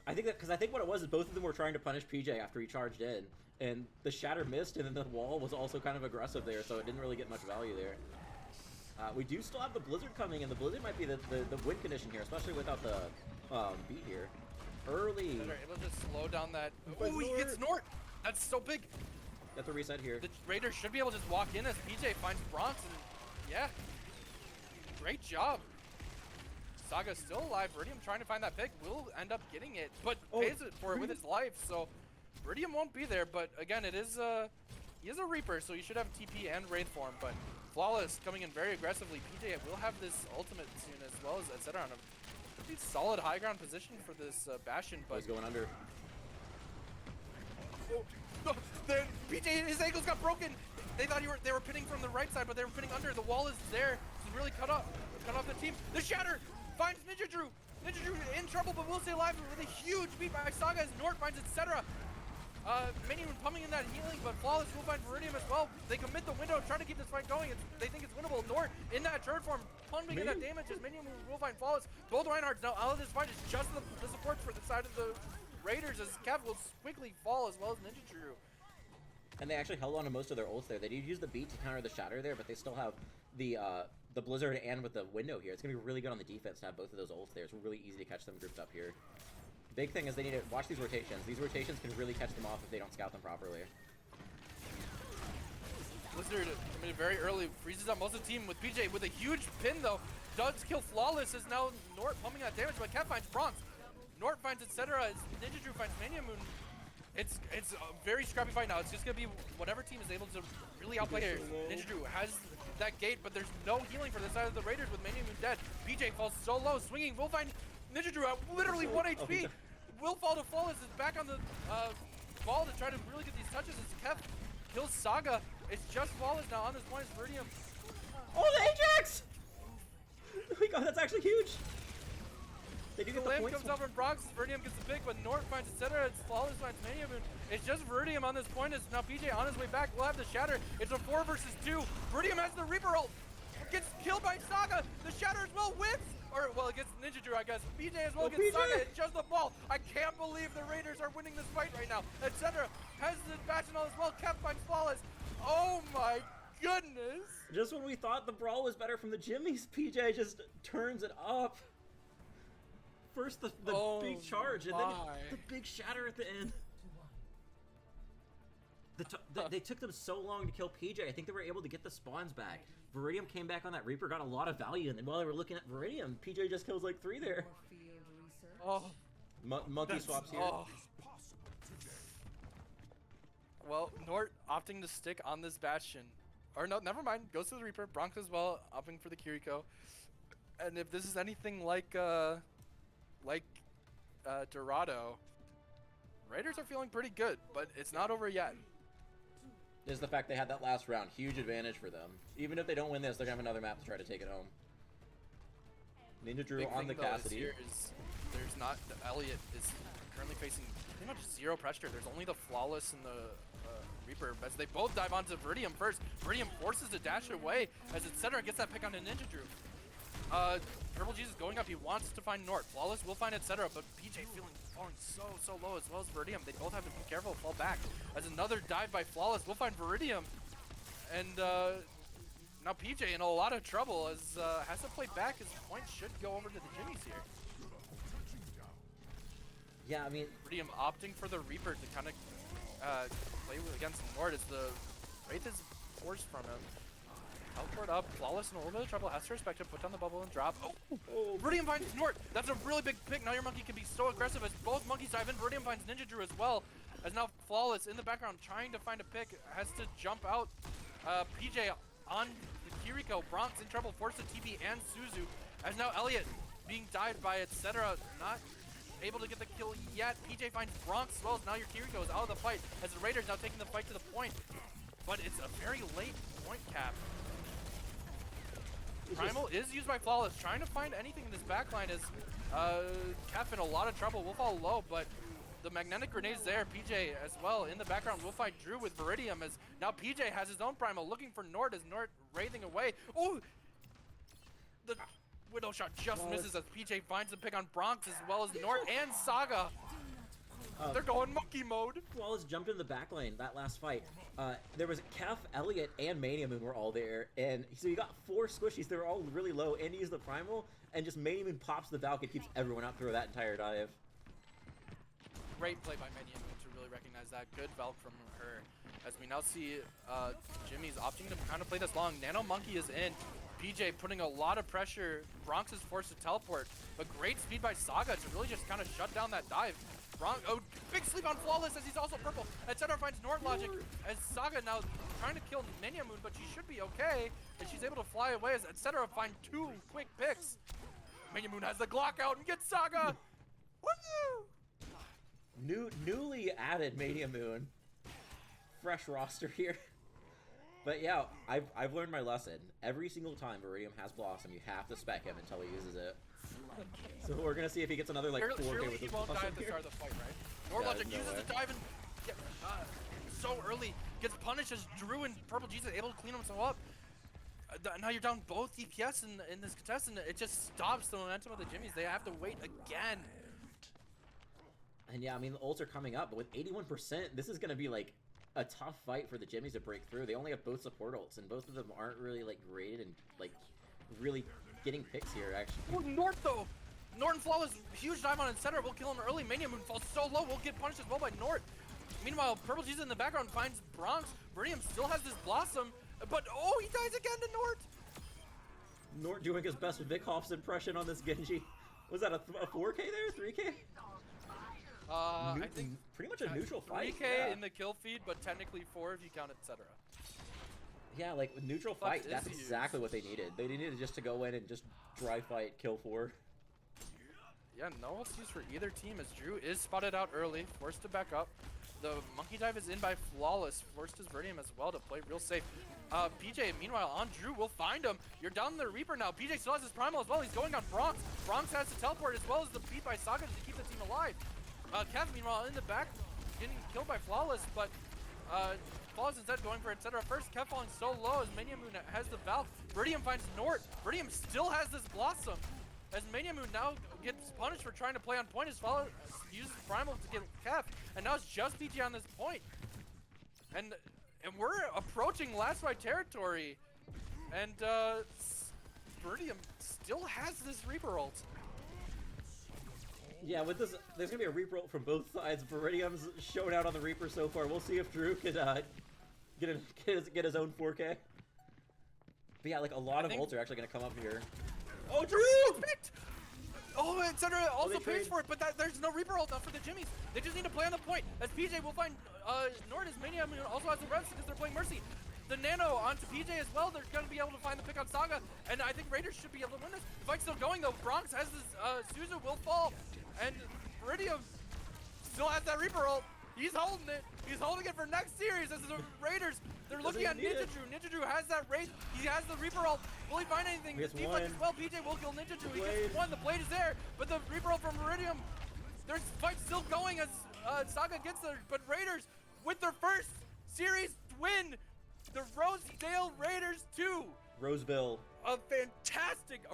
I think that because I think what it was is both of them were trying to punish PJ after he charged in, and the shatter missed, and then the wall was also kind of aggressive there, so it didn't really get much value there. We do still have the Blizzard coming, and the Blizzard might be the win condition here, especially without the beat here. Early. Able to slow down that. Oh, he gets Nort. That's so big. Got the reset here. The Raiders should be able to just walk in as PJ finds Bronx, and yeah, great job. Saga's still alive. Viridian trying to find that pick, will end up getting it, but pays it for it with his life. So Viridian won't be there, but again, it is he is a Reaper, so you should have TP and Wraith form. But Flawless coming in very aggressively. PJ will have this ultimate soon, as well as etc. on a pretty solid high ground position for this Bastion. But he's going under. The PJ, his ankles got broken. They thought they were pinning from the right side, but they were pinning under. The wall is there to really cut off the team. The shatter finds Ninja Drew. Ninja Drew in trouble, but will stay alive with a huge beat by Saga as Nort finds etc. Minion pumping in that healing, but Flawless will find Viridian as well. They commit the window, trying to keep this fight going. They think it's winnable. Nort in that turret form, pumping in that damage as Minion will find Flawless. Both Reinhardts now out of this fight is just the support for the side of the Raiders as Kev will quickly fall, as well as Ninja Drew. And they actually held on to most of their ults there. They did use the beat to counter the shatter there, but they still have the Blizzard and with the window here. It's going to be really good on the defense to have both of those ults there. It's really easy to catch them grouped up here. Big thing is they need to watch these rotations. These rotations can really catch them off if they don't scout them properly. Blizzard committed very early, freezes up most of the team with PJ with a huge pin though. Does kill Flawless as now Nort pumping that damage, but Kev finds Bronx. Nort finds etc. as Ninja Drew finds Mania Moon. It's a very scrappy fight now. It's just gonna be whatever team is able to really outplay here. Ninja Drew has that gate, but there's no healing for the side of the Raiders with Mania Moon dead. PJ falls so low, swinging. Will find Ninja Drew at literally 1 HP. Will fall to Flawless is back on the ball to try to really get these touches as Kev kills Saga. It's just Flawless now on this point is Viridian. Oh, the Ajax! Oh my god, that's actually huge. They do get the points. Comes out from Bronx, Viridian gets the pick, but Nort finds etc. It's Flawless finds Mania Moon. It's just Viridian on this point. Is now PJ on his way back. We'll have the shatter. It's a 4 versus 2. Viridian has the Reaper ult. Gets killed by Saga. The shatter as well wins. Or, well, it gets Ninja Drew, I guess. PJ as well gets Saga. It's just the ball. I can't believe the Raiders are winning this fight right now. Etc. Has the Bastion as well. Kev finds Flawless. Oh my goodness. Just when we thought the brawl was better from the Jimmies, PJ just turns it up. First the big charge, and then the big shatter at the end. They took them so long to kill PJ. I think they were able to get the spawns back. Viridian came back on that Reaper, got a lot of value, and then while they were looking at Viridian, PJ just kills like 3 there. Oh. Monkey swaps here. Oh. Well, Nort opting to stick on this Bastion. Or no, never mind. Goes to the Reaper. Bronx as well, opting for the Kiriko. And if this is anything like Dorado, Raiders are feeling pretty good, but it's not over yet. Is the fact they had that last round. Huge advantage for them. Even if they don't win this, they're going to have another map to try to take it home. Ninja Drew on the Cassidy. There's not, the Elliot is currently facing pretty much 0 pressure. There's only the Flawless and the Reaper, as they both dive onto Viridian first. Viridian forces to dash away as etc. gets that pick onto Ninja Drew. Purple Jesus going up, he wants to find Nort. Flawless will find etc. But PJ falling so low, as well as Viridian. They both have to be careful, fall back. As another dive by Flawless will find Viridian. And now PJ in a lot of trouble as has to play back. His points should go over to the Jimmies here. Yeah, I mean, Viridian opting for the Reaper to kind of play against Nort as the Wraith is forced from him. Teleport up, Flawless in a little bit of trouble, has to respect it, put down the bubble and drop. Oh, Viridian finds Nort. That's a really big pick. Now your monkey can be so aggressive as both monkeys dive in. Viridian finds Ninja Drew as well, as now Flawless in the background trying to find a pick, has to jump out. PJ on the Kiriko, Bronx in trouble, forced to TP and Suzu, as now Elliot being dived by etc. Not able to get the kill yet. PJ finds Bronx as well, as now your Kiriko is out of the fight, as the Raiders now taking the fight to the point. But it's a very late point cap. Primal is used by Flawless, trying to find anything in this backline as Kef in a lot of trouble. Will fall low, but the magnetic grenade's there. PJ as well in the background. We'll fight Drew with Viridium as now PJ has his own Primal looking for Nord as Nord wraithing away. Oh! The Widow shot just misses as PJ finds the pick on Bronx as well as Nord and Saga. They're going monkey mode. Flawless jumped in the back lane that last fight. There was Kef, Elliot, and Mania Moon were all there, and so you got 4 squishies. They were all really low, and he used the Primal, and just Mania Moon pops the Valk and keeps everyone out through that entire dive. Great play by Mania Moon to really recognize that. Good Valk from her. As we now see Jimmy's opting to kind of play this long. Nano Monkey is in. PJ putting a lot of pressure. Bronx is forced to teleport, but great speed by Saga to really just kind of shut down that dive. Oh, big sleep on Flawless as he's also purple. Etc. finds Nord Logic as Saga now trying to kill Mania Moon, but she should be okay as she's able to fly away as Etc. find 2 quick picks. Mania Moon has the Glock out and gets Saga. Woo! Newly added Mania Moon. Fresh roster here. But yeah, I've learned my lesson. Every single time Viridium has Blossom, you have to spec him until he uses it. So we're gonna see if he gets another like 4K surely with he his won't die Blossom at the here. start of the fight, right? Nord Logic uses the dive and so early gets punished as Drew and Purple Jesus able to clean himself up. Now you're down both DPS in this contest, and it just stops the momentum of the Jimmies. They have to wait again. And yeah, I mean the ults are coming up, but with 81%, this is gonna be like a tough fight for the Jimmies to break through. They only have both support ults, and both of them aren't really like rated and like really getting picks here actually. Oh, Nord though! Nord and Flawless, huge dive on Etc. Will kill him early. Mania Moon falls so low, will get punished as well by Nord. Meanwhile, Purple Jesus in the background finds Bronx. Viridium still has this Blossom, but oh, he dies again to Nord! Nord doing his best Vic Hoff's impression on this Genji. Was that a 4K there? 3K? I think pretty much a neutral fight. 3K in the kill feed, but technically 4 if you count Etc. Yeah, like with neutral fight, that's exactly what they needed. They needed just to go in and just dry fight, kill 4. Yeah, no ults used for either team as Drew is spotted out early, forced to back up. The monkey dive is in by Flawless, forced his Viridium as well to play real safe. PJ, meanwhile, on Drew, will find him. You're down the Reaper now. PJ still has his Primal as well. He's going on Bronx. Bronx has to teleport as well as the beat by Saga to keep the team alive. Kev, meanwhile, in the back, getting killed by Flawless, but Flawless instead going for Etc. First, Kev falling so low as Mania Moon has the Valve. Viridium finds Nord. Viridium still has this Blossom. As Mania Moon now gets punished for trying to play on point as Flawless uses Primal to get Kev. And now it's just PG on this point. And we're approaching last fight territory. And Viridium still has this Reaper ult. Yeah, with this, there's gonna be a Reaper ult from both sides. Viridium's shown out on the Reaper so far. We'll see if Drew could get his own 4K. But yeah, like a lot of ults are actually gonna come up here. Oh, Drew picked! Oh, Etc. also pays for it, but there's no Reaper ult now for the Jimmies. They just need to play on the point. As PJ will find Nord as Mania Moon also has the rest because they're playing Mercy. The Nano onto PJ as well. They're going to be able to find the pick on Saga, and I think Raiders should be able to win this. The fight's still going though. Bronx has this Suzu will fall, and Viridium still has that Reaper ult. He's holding it. He's holding it for next series as the Raiders. They're looking at Ninja Drew. Ninja Drew has that Wraith. He has the Reaper ult. Will he find anything? Team fight as well. PJ will kill Ninja Drew. He gets one. The blade is there, but the Reaper ult from Viridium. There's fight still going as Saga gets there, but Raiders with their first series win. The Rosedale Raiders 2. Roseville. A fantastic,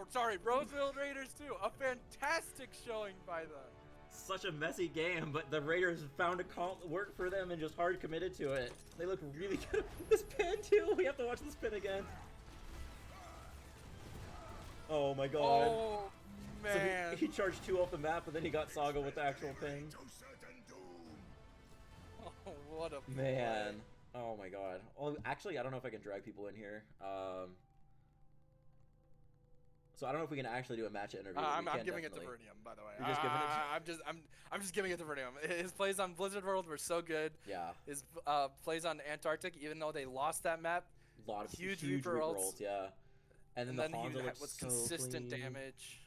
Roseville Raiders 2. A fantastic showing by them. Such a messy game, but the Raiders found a call that worked for them and just hard committed to it. They look really good. This pin too. We have to watch this pin again. Oh my god. Oh man. So he charged 2 off the map, but then he got Saga with the actual ping. Oh, what a man. Oh my god. Oh, actually, I don't know if I can drag people in here. So I don't know if we can actually do a match interview. I'm giving it to Viridium, by the way. You're just giving it I'm just giving it to Viridium. His plays on Blizzard World were so good. Yeah. His plays on Antarctic, even though they lost that map, a lot of huge Reaper ults. Yeah. And then he was so consistent clean. damage.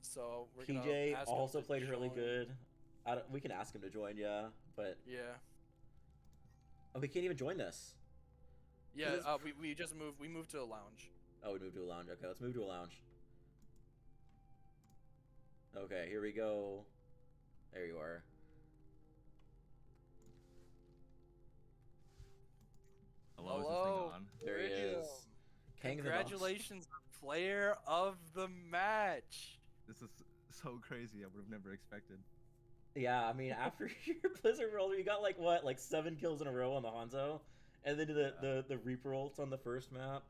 So we're PJ gonna ask also him to played really join. good. We can ask him to join, yeah, but Yeah. Oh, we can't even join this. Yeah, we just moved. We moved to a lounge. Oh, we moved to a lounge. Okay, let's move to a lounge. Okay, here we go. There you are. Hello, is this Hello. thing on? There he is. King of the Dogs. Congratulations, player of the match. This is so crazy. I would have never expected. Yeah, I mean, after your Blizzard roll, you got like what, like 7 kills in a row on the Hanzo, and then the Reaper ults on the first map.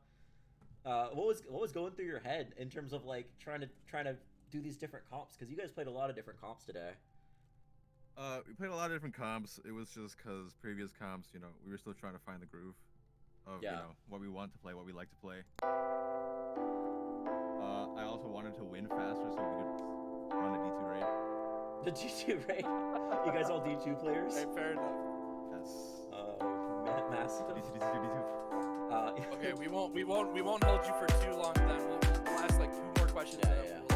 What was going through your head in terms of like trying to do these different comps? Because you guys played a lot of different comps today. We played a lot of different comps. It was just because previous comps, you know, we were still trying to find the groove of you know what we want to play, what we like to play. I also wanted to win faster so we could run a D2 raid. The D2 raid. You guys all D2 players? Hey, fair enough. Yes. Massive. D2. Okay, we won't hold you for too long. Then we'll ask like 2 more questions. Yeah.